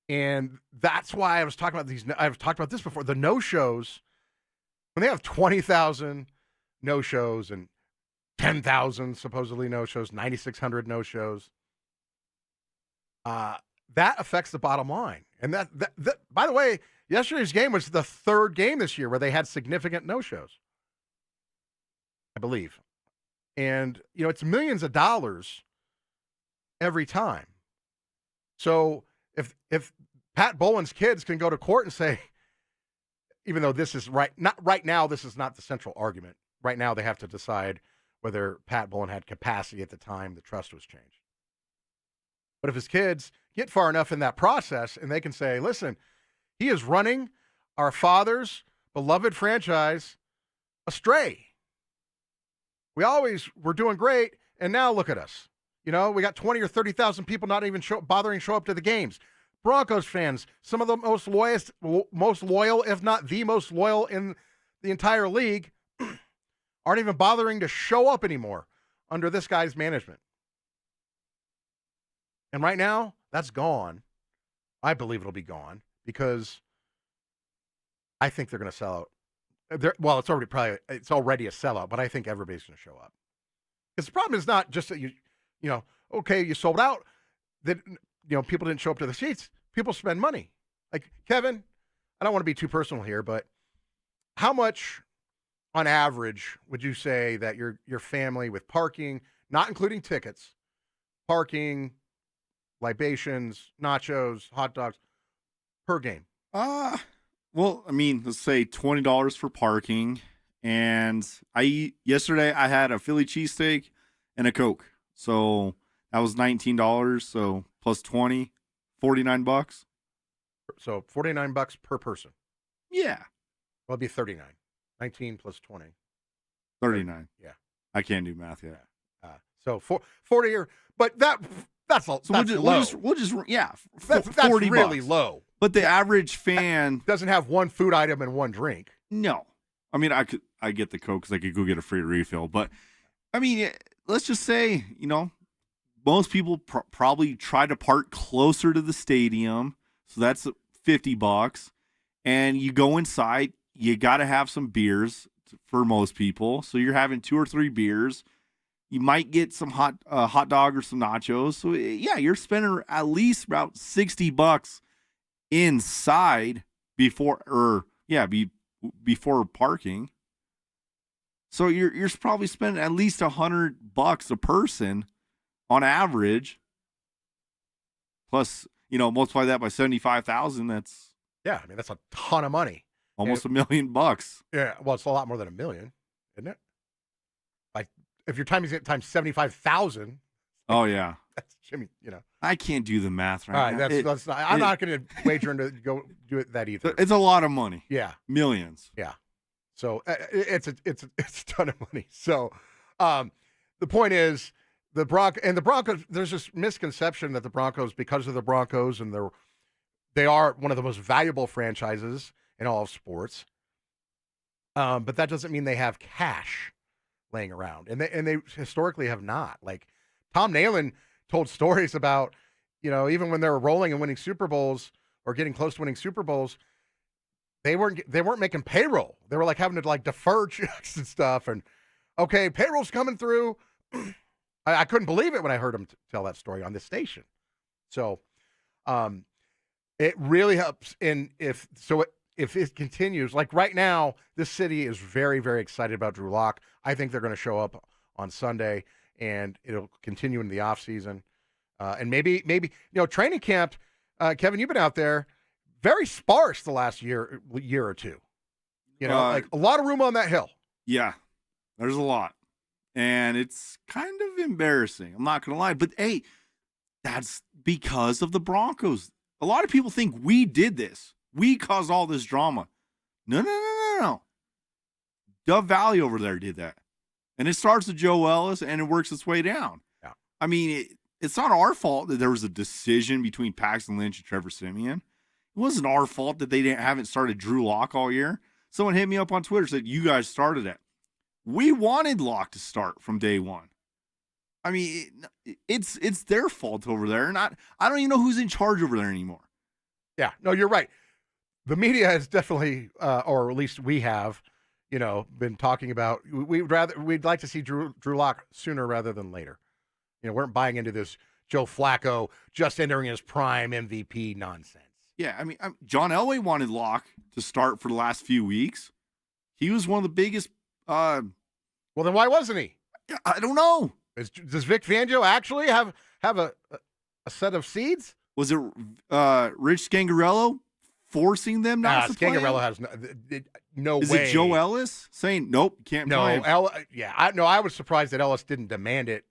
And that's why I was talking about I've talked about this before. The no-shows, when they have 20,000 no-shows and 10,000 supposedly no-shows, 9,600 no-shows, that affects the bottom line. And that, by the way, yesterday's game was the third game this year where they had significant no-shows, I believe. And, it's millions of dollars every time. So if Pat Bowen's kids can go to court and say, even though this is not right now, this is not the central argument. Right now, they have to decide whether Pat Bowen had capacity at the time the trust was changed. But if his kids get far enough in that process and they can say, listen, he is running our father's beloved franchise astray. We always were doing great, and now look at us. We got 20 or 30,000 people not even bothering to show up to the games. Broncos fans, some of the most loyal, if not the most loyal in the entire league, aren't even bothering to show up anymore under this guy's management. And right now, that's gone. I believe it'll be gone because I think they're going to sell out. It's already a sellout, but I think everybody's going to show up. Because the problem is not just that you sold out, that people didn't show up to the seats. People spend money. Like, Kevin, I don't want to be too personal here, but how much on average would you say that your family, with parking, not including tickets, parking, libations, nachos, hot dogs, per game? Well, let's say $20 for parking. And yesterday I had a Philly cheesesteak and a Coke. So that was $19. So plus 20, $49. So $49 per person. Yeah. Well, it'd be 39. 19 plus 20. 39. Yeah. I can't do math yet. So 40 but that's low. That's 40 really bucks. Low. But the average fan doesn't have one food item and one drink. No. I get the Coke because I could go get a free refill. But, let's just say, most people probably try to park closer to the stadium. So that's $50. And you go inside, you got to have some beers for most people. So you're having 2 or 3 beers. You might get some hot dog or some nachos. So, yeah, you're spending at least about $60 inside before parking. So you're probably spending at least $100 a person on average. Plus, multiply that by 75,000. That's that's a ton of money. Almost $1 million. Yeah, well, it's a lot more than $1 million, isn't it? Like, if you're times 75,000. Oh yeah, that's Jimmy. I can't do the math right now. All right, that's not. I'm not going to wager into go do it that either. It's a lot of money. Yeah, millions. Yeah. So it's a ton of money. So the point is the Broncos. There's this misconception that the Broncos, because of the Broncos, and they are one of the most valuable franchises in all of sports. But that doesn't mean they have cash laying around, and they historically have not. Like Tom Nalen told stories about, even when they were rolling and winning Super Bowls or getting close to winning Super Bowls, they weren't making payroll. They were like having to like defer checks and stuff. And okay, payroll's coming through. I couldn't believe it when I heard him tell that story on this station. So, it really helps. And if it continues, like right now, this city is very, very excited about Drew Lock. I think they're going to show up on Sunday, and it'll continue in the off season. And maybe training camp. Kevin, you've been out there. Very sparse the last year or two. Like a lot of room on that hill. Yeah, there's a lot. And it's kind of embarrassing. I'm not going to lie. But, hey, that's because of the Broncos. A lot of people think we did this. We caused all this drama. No. Dove Valley over there did that. And it starts with Joe Ellis, and it works its way down. Yeah. I mean, it's not our fault that there was a decision between Paxton Lynch and Trevor Siemian. It wasn't our fault that they haven't started Drew Lock all year. Someone hit me up on Twitter, said, you guys started it. We wanted Lock to start from day one. I mean, it's their fault over there. I don't even know who's in charge over there anymore. Yeah, no, you're right. The media has definitely, or at least we have, been talking about. We'd like to see Drew Lock sooner rather than later. We weren't buying into this Joe Flacco just entering his prime MVP nonsense. Yeah, I mean, John Elway wanted Lock to start for the last few weeks. He was one of the biggest. Well, then why wasn't he? I don't know. Does Vic Fangio actually have a set of seeds? Was it Rich Scangarello forcing them not to play? Scangarello has no Is way. Is it Joe Ellis saying, nope, can't play? No, I was surprised that Ellis didn't demand it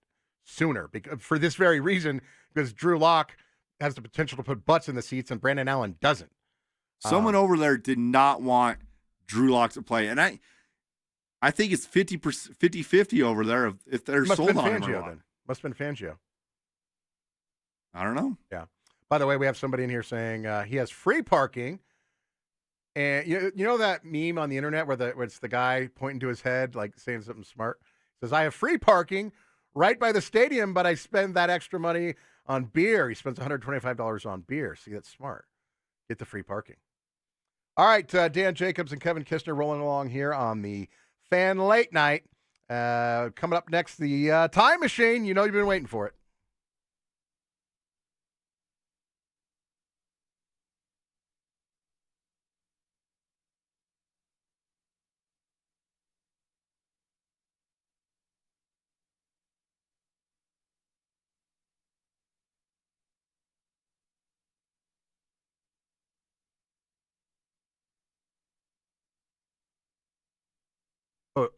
sooner for this very reason, because Drew Lock has the potential to put butts in the seats and Brandon Allen doesn't. Someone over there did not want Drew Lock to play. And I think it's 50-50 over there if they're sold on him or not. Then. Must have been Fangio. I don't know. Yeah. By the way, we have somebody in here saying he has free parking. And you know that meme on the internet where it's the guy pointing to his head, like saying something smart? He says, I have free parking right by the stadium, but I spend that extra money on beer. He spends $125 on beer. See, that's smart. Get the free parking. All right, Dan Jacobs and Kevin Kistner rolling along here on the Fan Late Night. Coming up next, the Time Machine. You've been waiting for it. Oh,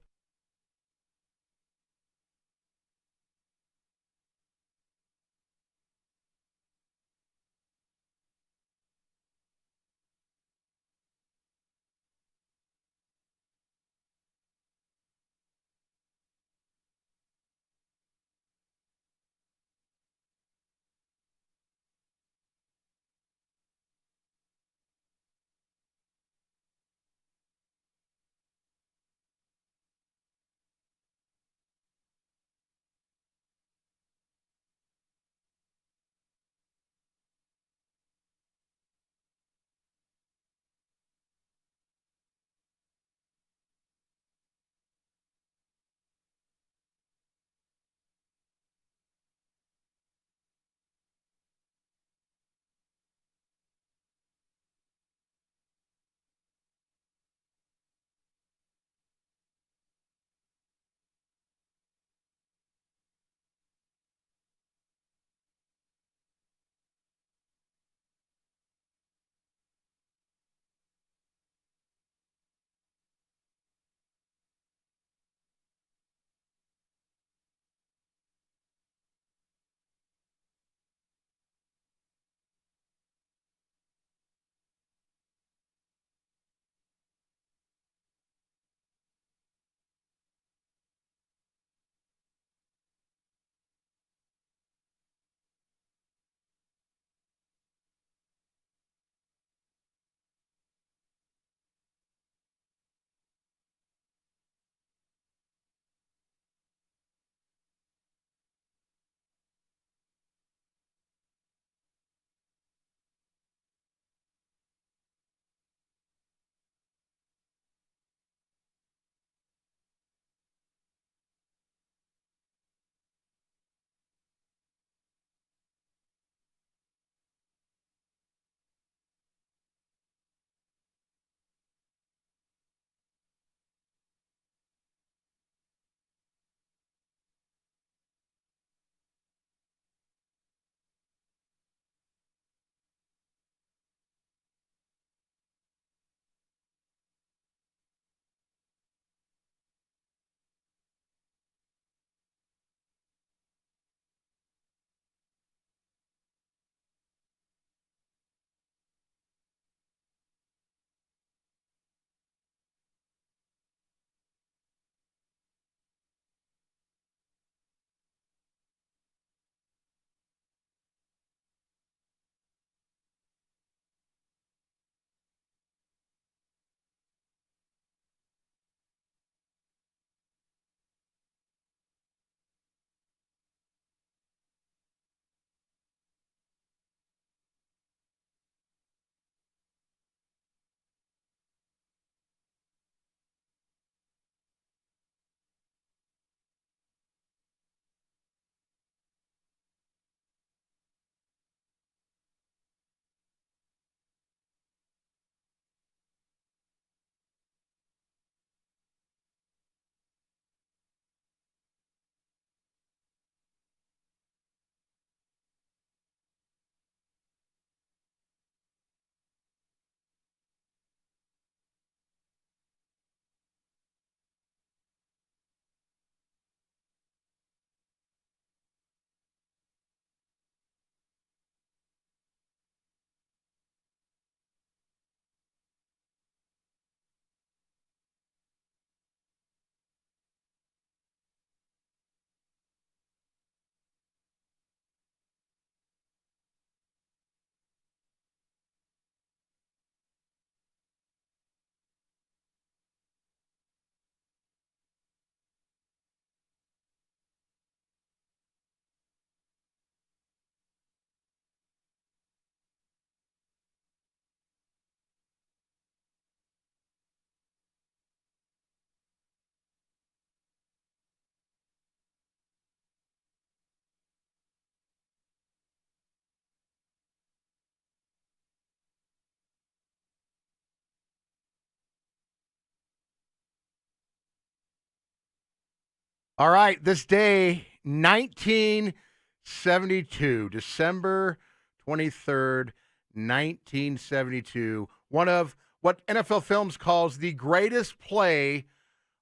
All right, this day, 1972, December 23rd, 1972. One of what NFL Films calls the greatest play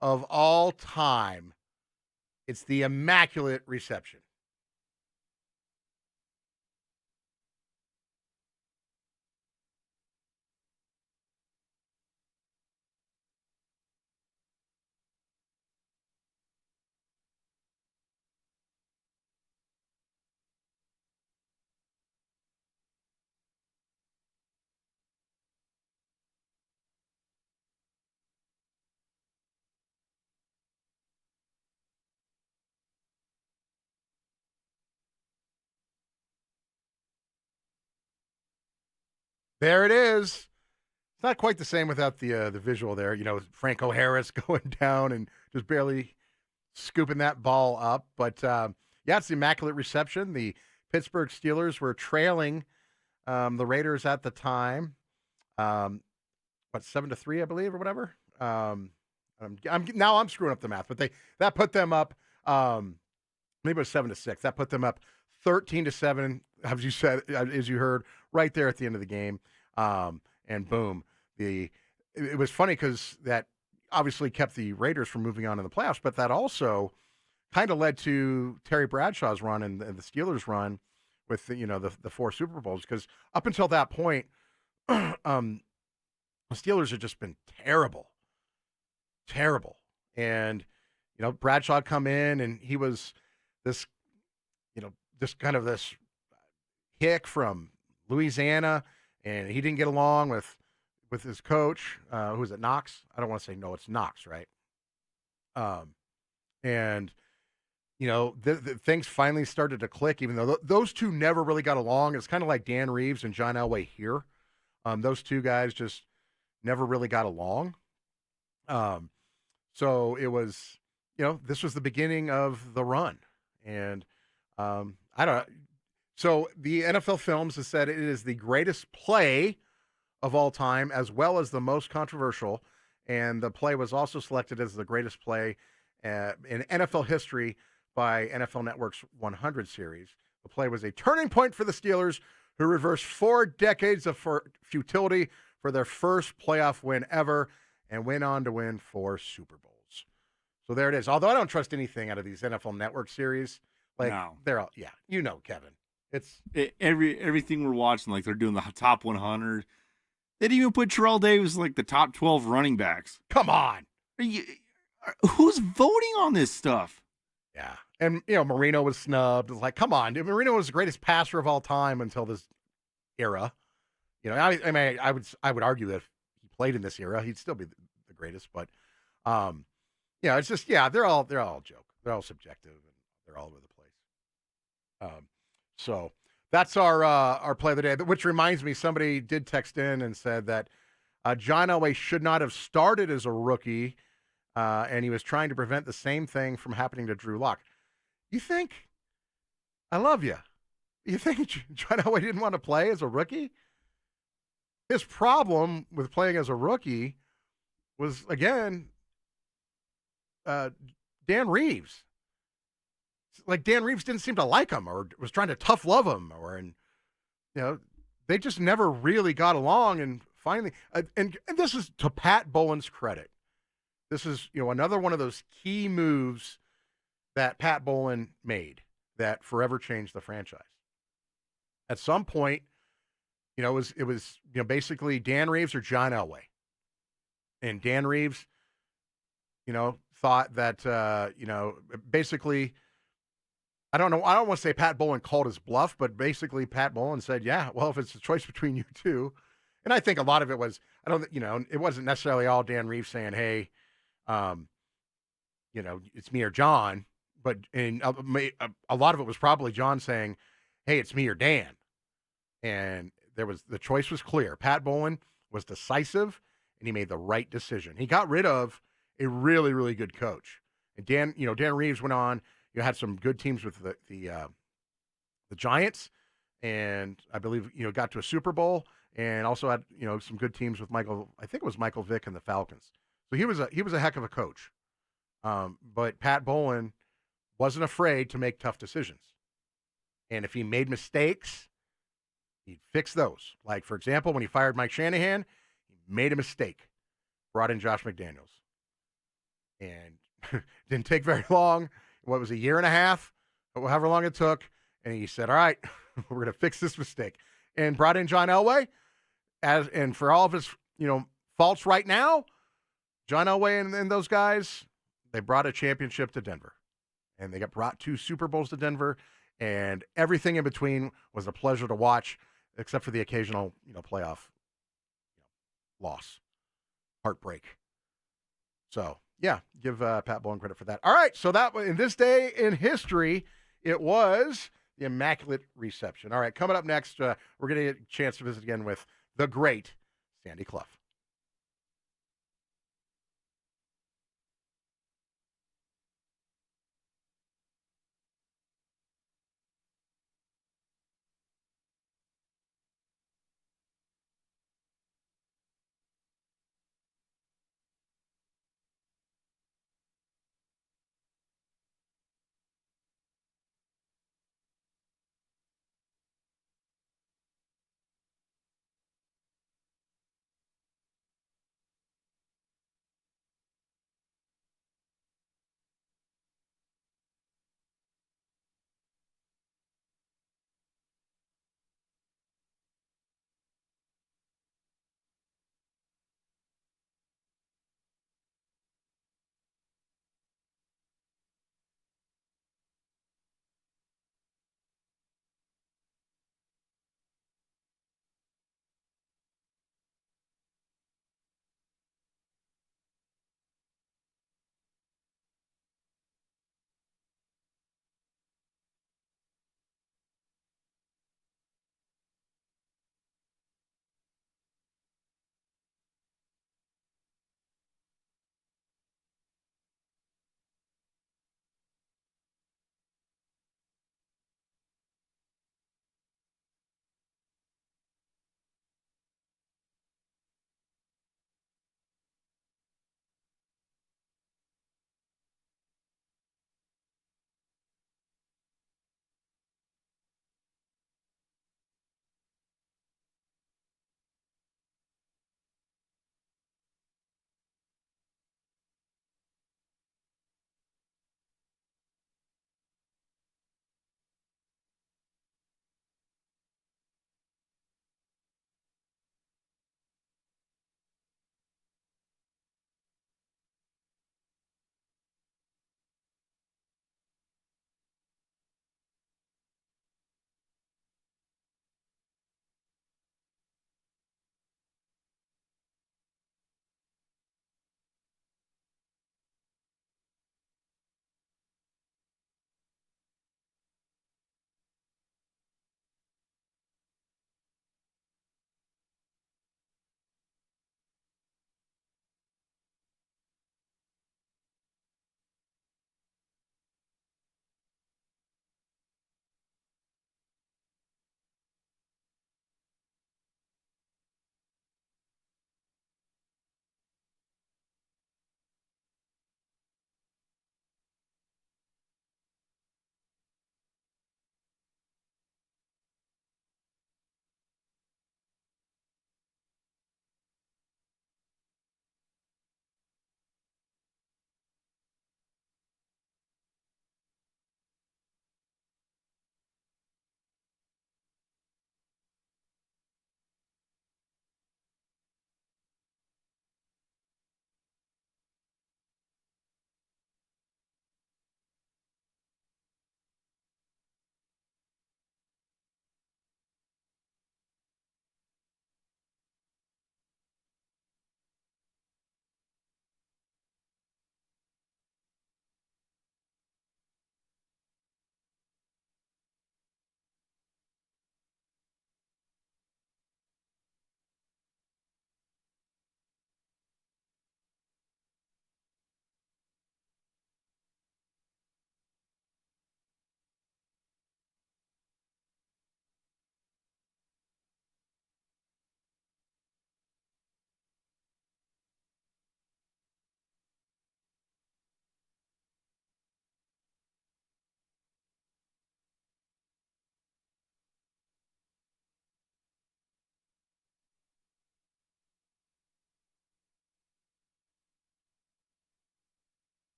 of all time. It's the Immaculate Reception. There it is. It's not quite the same without the visual there. You know, Franco Harris going down and just barely scooping that ball up. But, yeah, it's the Immaculate Reception. The Pittsburgh Steelers were trailing the Raiders at the time. 7-3, I believe, or whatever. I'm screwing up the math, but that put them up. Maybe it was 7-6. That put them up 13-7, as you said, as you heard, right there at the end of the game. And boom, it was funny because that obviously kept the Raiders from moving on in the playoffs, but that also kind of led to Terry Bradshaw's run and the Steelers' run with the 4 Super Bowls, because up until that point, the Steelers had just been terrible. And Bradshaw come in, and he was this just kind of this hick from Louisiana, and he didn't get along with his coach. Who was it, Knox? I don't want to say no, it's Knox, right? And the things finally started to click, even though those two never really got along. It's kind of like Dan Reeves and John Elway here. Those two guys just never really got along. So it was, this was the beginning of the run. And I don't know. So the NFL Films has said it is the greatest play of all time, as well as the most controversial. And the play was also selected as the greatest play in NFL history by NFL Network's 100 series. The play was a turning point for the Steelers, who reversed 4 decades of futility for their first playoff win ever and went on to win 4 Super Bowls. So there it is. Although I don't trust anything out of these NFL Network series. No. They're all, Kevin. It's everything we're watching, like they're doing the top 100. They didn't even put Terrell Davis like the top 12 running backs. Come on. Who's voting on this stuff? Yeah. And, Marino was snubbed. It's like, come on. Dude, Marino was the greatest passer of all time until this era. I would argue that if he played in this era, he'd still be the greatest. But, it's just, they're all joke. They're all subjective, and they're all over the place. So that's our play of the day, which reminds me, somebody did text in and said that John Elway should not have started as a rookie, and he was trying to prevent the same thing from happening to Drew Lock. You think? I love you. You think John Elway didn't want to play as a rookie? His problem with playing as a rookie was, again, Dan Reeves. Like, Dan Reeves didn't seem to like him, or was trying to tough love him, they just never really got along. And finally, and this is to Pat Bowlen's credit. This is, another one of those key moves that Pat Bowlen made that forever changed the franchise. At some point, it was basically Dan Reeves or John Elway. And Dan Reeves, thought that, basically, I don't know. I don't want to say Pat Bowlen called his bluff, but basically Pat Bowlen said, yeah, well, if it's a choice between you two. And I think a lot of it was, it wasn't necessarily all Dan Reeves saying, hey, it's me or John, but a lot of it was probably John saying, hey, it's me or Dan. And the choice was clear. Pat Bowlen was decisive, and he made the right decision. He got rid of a really, really good coach. And Dan Reeves went on. Had some good teams with the Giants, and I believe got to a Super Bowl, and also had some good teams with Michael Vick and the Falcons. So he was a heck of a coach. But Pat Bowlen wasn't afraid to make tough decisions. And if he made mistakes, he'd fix those. Like, for example, when he fired Mike Shanahan, he made a mistake, brought in Josh McDaniels. And didn't take very long. What was it, a year and a half, however long it took. And he said, all right, we're going to fix this mistake. And brought in John Elway. And for all of his, faults right now, John Elway and those guys, they brought a championship to Denver. And they brought 2 Super Bowls to Denver. And everything in between was a pleasure to watch, except for the occasional, playoff loss, heartbreak. So, yeah, give Pat Bowlen credit for that. All right, so that in this day in history, it was the Immaculate Reception. All right, coming up next, we're going to get a chance to visit again with the great Sandy Clough.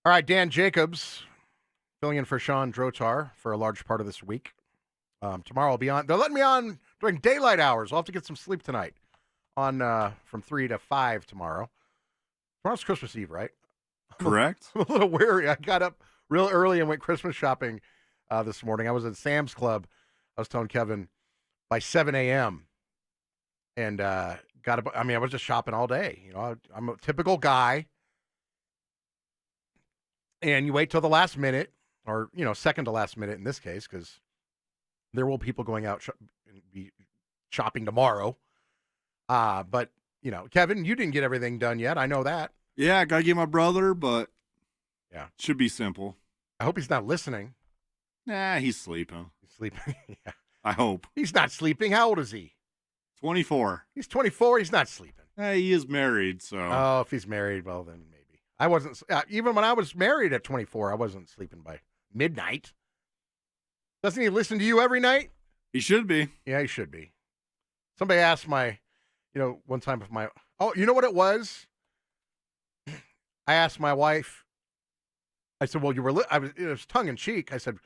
All right, Dan Jacobs filling in for Sean Drotar for a large part of this week. Tomorrow I'll be on. They're letting me on during daylight hours. I'll have to get some sleep tonight on from 3 to 5 tomorrow. Tomorrow's Christmas Eve, right? Correct. I'm a little weary. I got up real early and went Christmas shopping this morning. I was at Sam's Club. I was telling Kevin by 7 a.m. and got up. I mean, I was just shopping all day. You know, I'm a typical guy. And you wait till the last minute, or, you know, second to last minute in this case, because there will people going out be shopping tomorrow. But, you know, Kevin, you didn't get everything done yet. I know that. Yeah, I got to get my brother, but yeah, should be simple. I hope he's not listening. Nah, he's sleeping. He's sleeping. Yeah. I hope. He's not sleeping. How old is he? 24. He's 24. He's not sleeping. He is married, so. Oh, if he's married, well, then maybe. I wasn't, even when I was married at 24, I wasn't sleeping by midnight. Doesn't he listen to you every night? He should be. Yeah, he should be. Somebody asked one time if you know what it was? I asked my wife, I said, well, it was tongue in cheek. I said,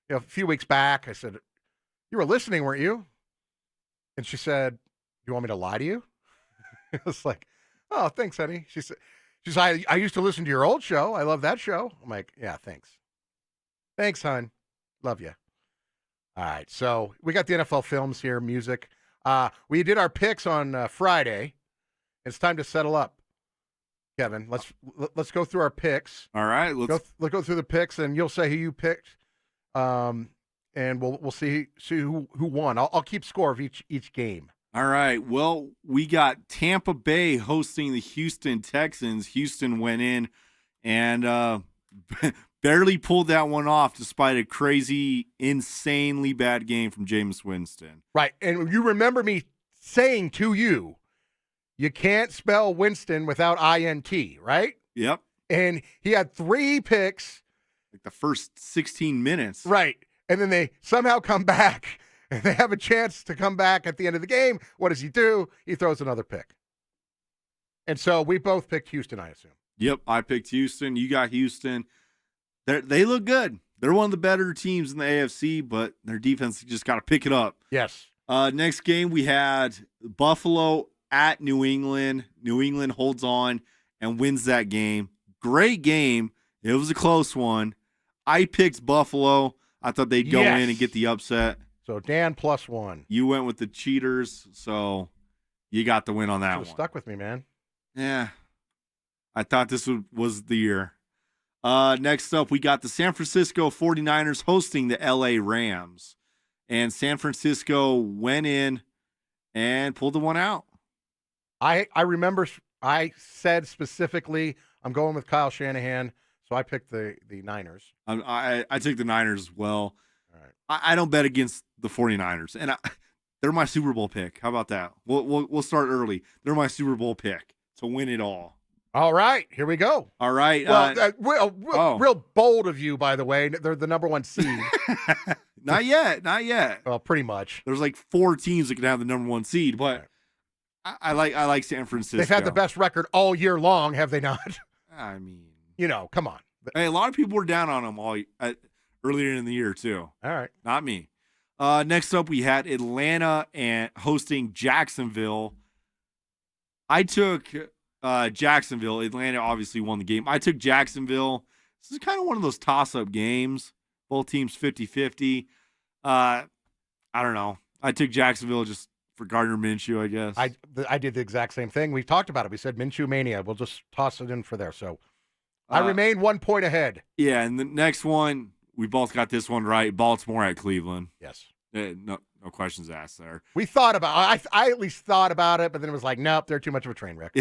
a few weeks back, I said, you were listening, weren't you? And she said, you want me to lie to you? I was like, oh, thanks, honey. She said, I used to listen to your old show. I love that show. I'm like, yeah, thanks. Thanks, hon. Love you. All right. So we got the NFL films here, music. We did our picks on Friday. It's time to settle up, Kevin. Let's go through our picks. All right. Let's go through the picks, and you'll say who you picked. And we'll see who won. I'll keep score of each game. All right. Well, we got Tampa Bay hosting the Houston Texans. Houston went in and barely pulled that one off despite a crazy, insanely bad game from Jameis Winston. Right. And you remember me saying to you, you can't spell Winston without I-N-T, right? Yep. And he had 3 picks. Like the first 16 minutes. Right. And then they somehow come back. And they have a chance to come back at the end of the game. What does he do? He throws another pick. And so we both picked Houston, I assume. Yep, I picked Houston. You got Houston. They look good. They're one of the better teams in the AFC, but their defense just got to pick it up. Yes. Next game, we had Buffalo at New England. New England holds on and wins that game. Great game. It was a close one. I picked Buffalo. I thought they'd go in and get the upset. So Dan +1. You went with the cheaters, so you got the win on that one. Stuck with me, man. Yeah. I thought this was the year. Next up, we got the San Francisco 49ers hosting the LA Rams. And San Francisco went in and pulled the one out. I remember I said specifically I'm going with Kyle Shanahan, so I picked the Niners. I took the Niners as well. All right. I don't bet against the 49ers, and they're my Super Bowl pick. How about that? We'll start early. They're my Super Bowl pick to win it all. All right, here we go. All right. Well, real bold of you, by the way. They're the number 1 seed. Not yet. Well, pretty much. There's like 4 teams that can have the number 1 seed, but I like San Francisco. They've had the best record all year long, have they not? I mean, come on. Hey, a lot of people were down on them earlier in the year too. All right, not me. Next up, we had Atlanta and hosting Jacksonville. I took Jacksonville. Atlanta obviously won the game. I took Jacksonville. This is kind of one of those toss-up games. Both teams 50-50. I don't know. I took Jacksonville just for Gardner Minshew, I guess. I did the exact same thing. We talked about it. We said Minshew Mania. We'll just toss it in for there. So I remain 1 point ahead. Yeah, and the next one, we both got this one right. Baltimore at Cleveland. Yes. No questions asked there. We thought about it. I at least thought about it, but then it was like, nope, they're too much of a train wreck.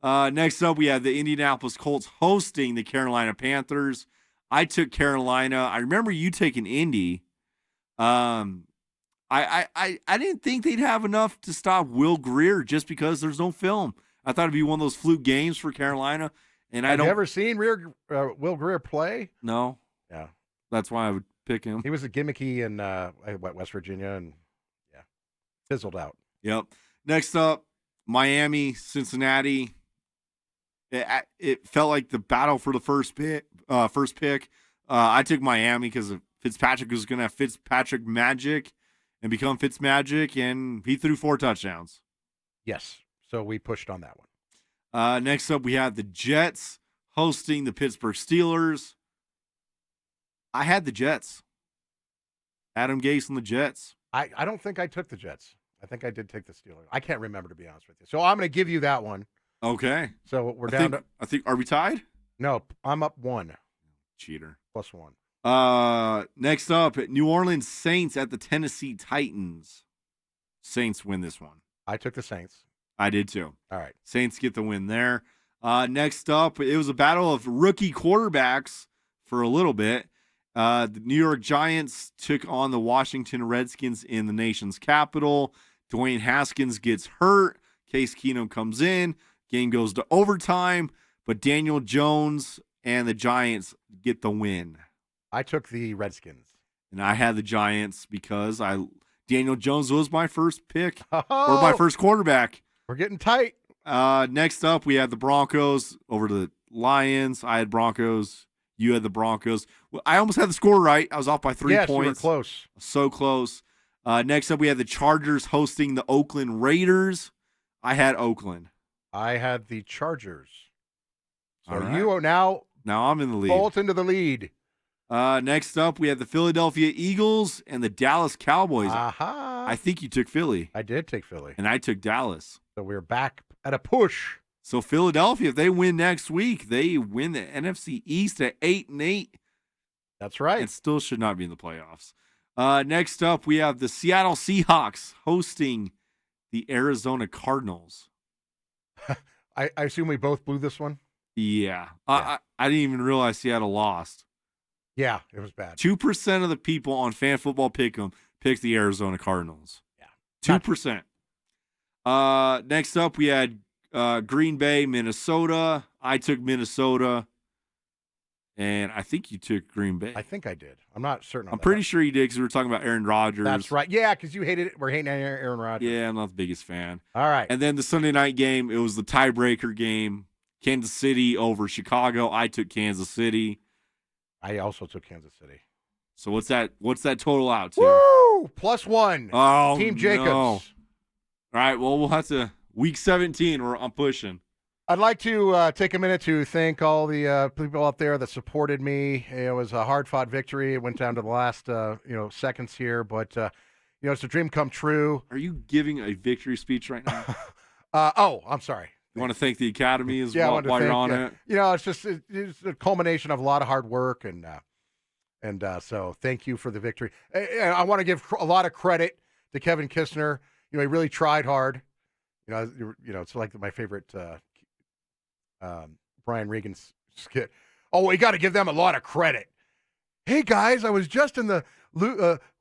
Next up, we have the Indianapolis Colts hosting the Carolina Panthers. I took Carolina. I remember you taking Indy. I didn't think they'd have enough to stop Will Grier just because there's no film. I thought it'd be one of those fluke games for Carolina. And Have you ever seen Will Grier play? No. Yeah. That's why I would pick him. He was a gimmicky in West Virginia and fizzled out. Yep. Next up, Miami, Cincinnati. It felt like the battle for the first pick. I took Miami because Fitzpatrick was going to have Fitzpatrick magic and become Fitzmagic, and he threw 4 touchdowns. Yes. So we pushed on that one. Next up, we have the Jets hosting the Pittsburgh Steelers. I had the Jets. Adam Gase and the Jets. I don't think I took the Jets. I think I did take the Steelers. I can't remember, to be honest with you. So I'm going to give you that one. Okay. So we're down to. I think, are we tied? No, I'm up 1. Cheater. +1. Next up, New Orleans Saints at the Tennessee Titans. Saints win this one. I took the Saints. I did too. All right. Saints get the win there. Next up, it was a battle of rookie quarterbacks for a little bit. The New York Giants took on the Washington Redskins in the nation's capital. Dwayne Haskins gets hurt. Case Keenum comes in. Game goes to overtime, but Daniel Jones and the Giants get the win. I took the Redskins. And I had the Giants because Daniel Jones was my first pick or my first quarterback. We're getting tight. Next up, we had the Broncos over to the Lions. I had Broncos. You had the Broncos. Well, I almost had the score right. I was off by 3 points. Yes, you were close. So close. Next up, we had the Chargers hosting the Oakland Raiders. I had Oakland. I had the Chargers. So All you are now I'm in the lead. bolt into the lead. Next up, we had the Philadelphia Eagles and the Dallas Cowboys. Aha. I think you took Philly. I did take Philly. And I took Dallas. So we're back at a push. So Philadelphia, if they win next week, they win the NFC East at 8-8. That's right. And still should not be in the playoffs. Next up, we have the Seattle Seahawks hosting the Arizona Cardinals. I assume we both blew this one? Yeah. I didn't even realize Seattle lost. Yeah, it was bad. 2% of the people on Fan Football Pick'em picked the Arizona Cardinals. Yeah. 2%. Next up, we had Green Bay, Minnesota. I took Minnesota. And I think you took Green Bay. I think I did. I'm not certain. I'm pretty sure you did because we were talking about Aaron Rodgers. That's right. Yeah, because you hated it. We're hating Aaron Rodgers. Yeah, I'm not the biggest fan. All right. And then the Sunday night game, it was the tiebreaker game. Kansas City over Chicago. I took Kansas City. I also took Kansas City. So what's that total out to? Woo! +1. Oh, Team Jacobs. No. All right, well, we'll have to week 17 where I'm pushing. I'd like to take a minute to thank all the people out there that supported me. It was a hard-fought victory. It went down to the last seconds here, but it's a dream come true. Are you giving a victory speech right now? I'm sorry. You want to thank the Academy while while you're on it? It's a culmination of a lot of hard work, and so thank you for the victory. I want to give a lot of credit to Kevin Kistner. He really tried hard. It's like my favorite Brian Regan skit. Oh, we got to give them a lot of credit. Hey guys, I was just in the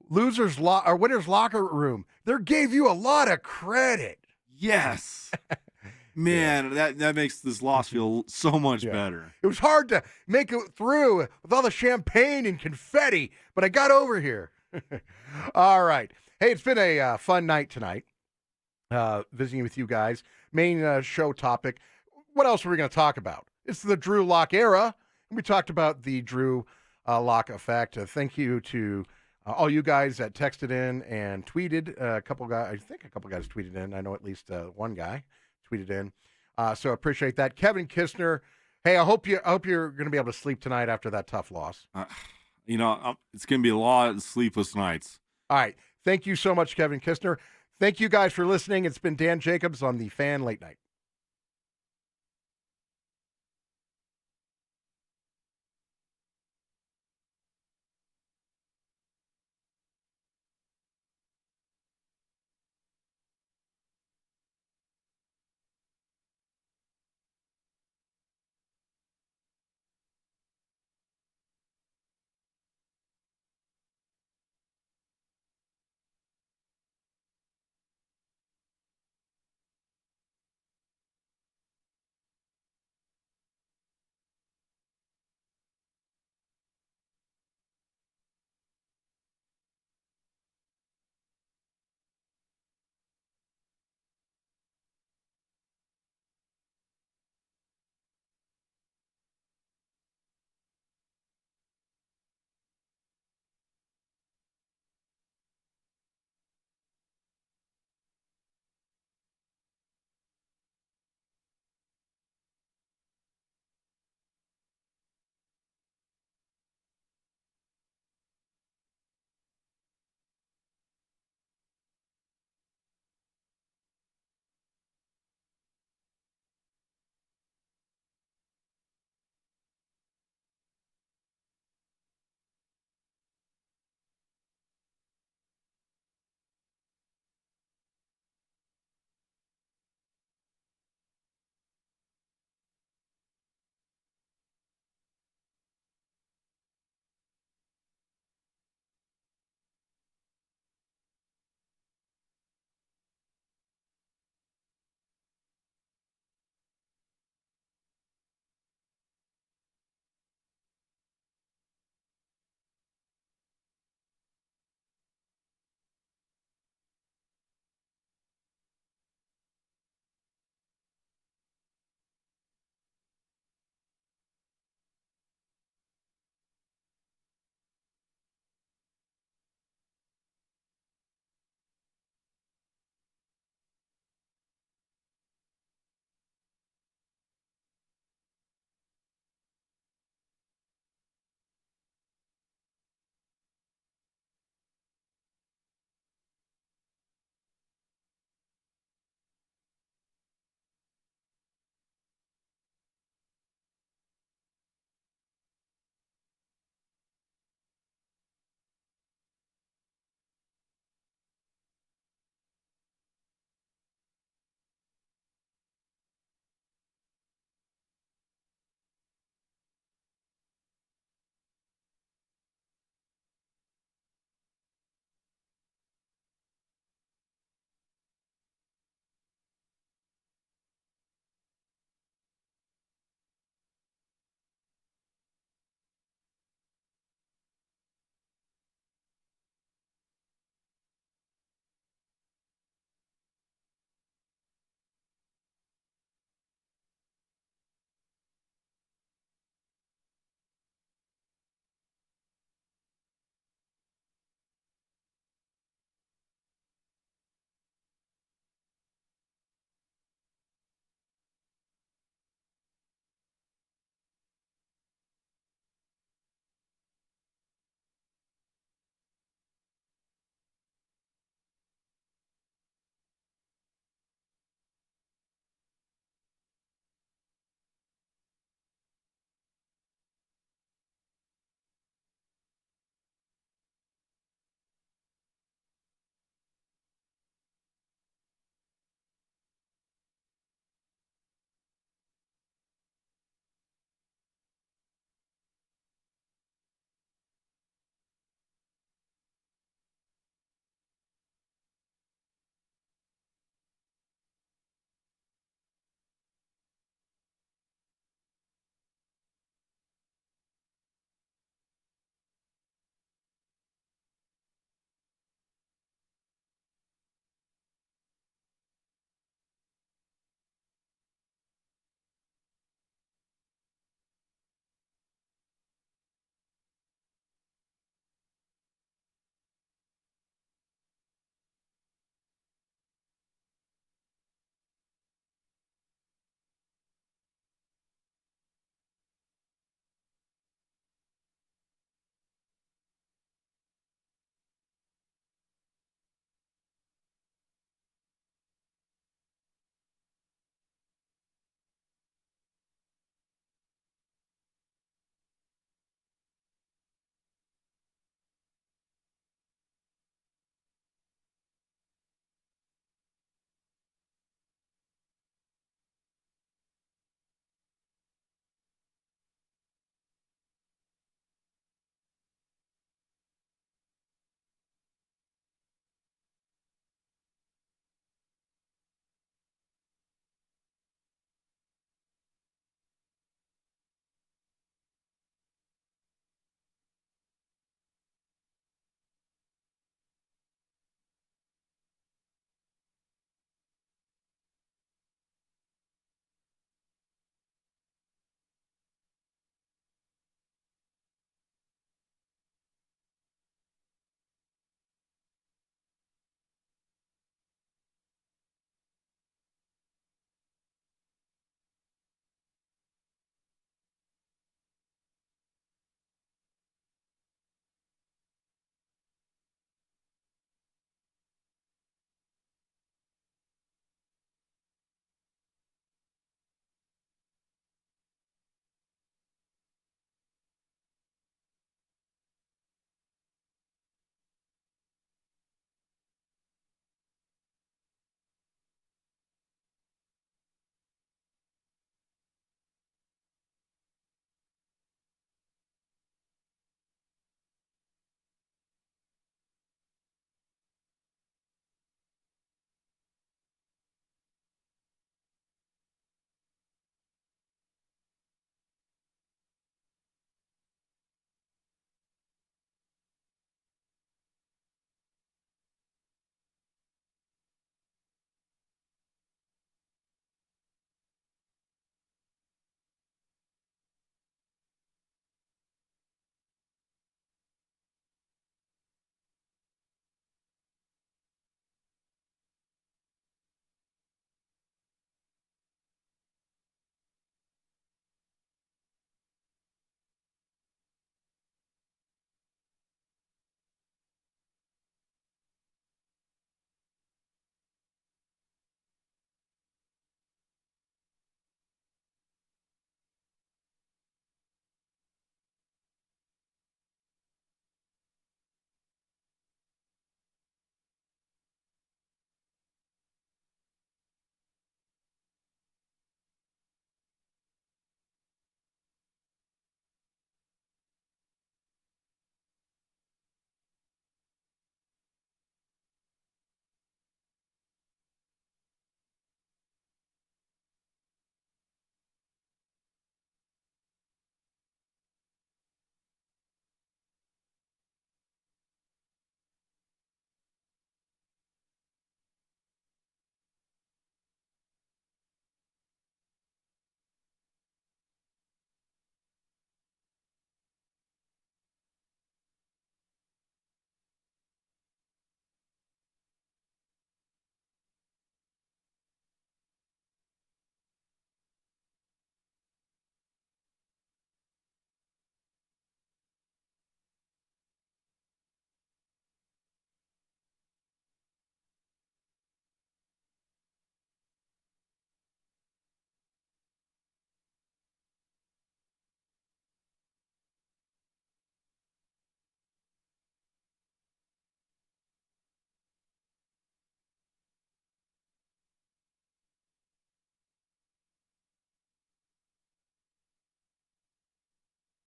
winner's locker room. They gave you a lot of credit. Yes. Man, that makes this loss feel so much better. It was hard to make it through with all the champagne and confetti, but I got over here. All right. Hey, it's been a fun night tonight, visiting with you guys. Main show topic. What else are we going to talk about? It's the Drew Lock era. We talked about the Drew Lock Effect. Thank you to all you guys that texted in and tweeted. I think a couple guys tweeted in. I know at least one guy tweeted in. So appreciate that. Kevin Kistner, hey, I hope you're going to be able to sleep tonight after that tough loss. It's going to be a lot of sleepless nights. All right. Thank you so much, Kevin Kistner. Thank you guys for listening. It's been Dan Jacobs on the Fan Late Night.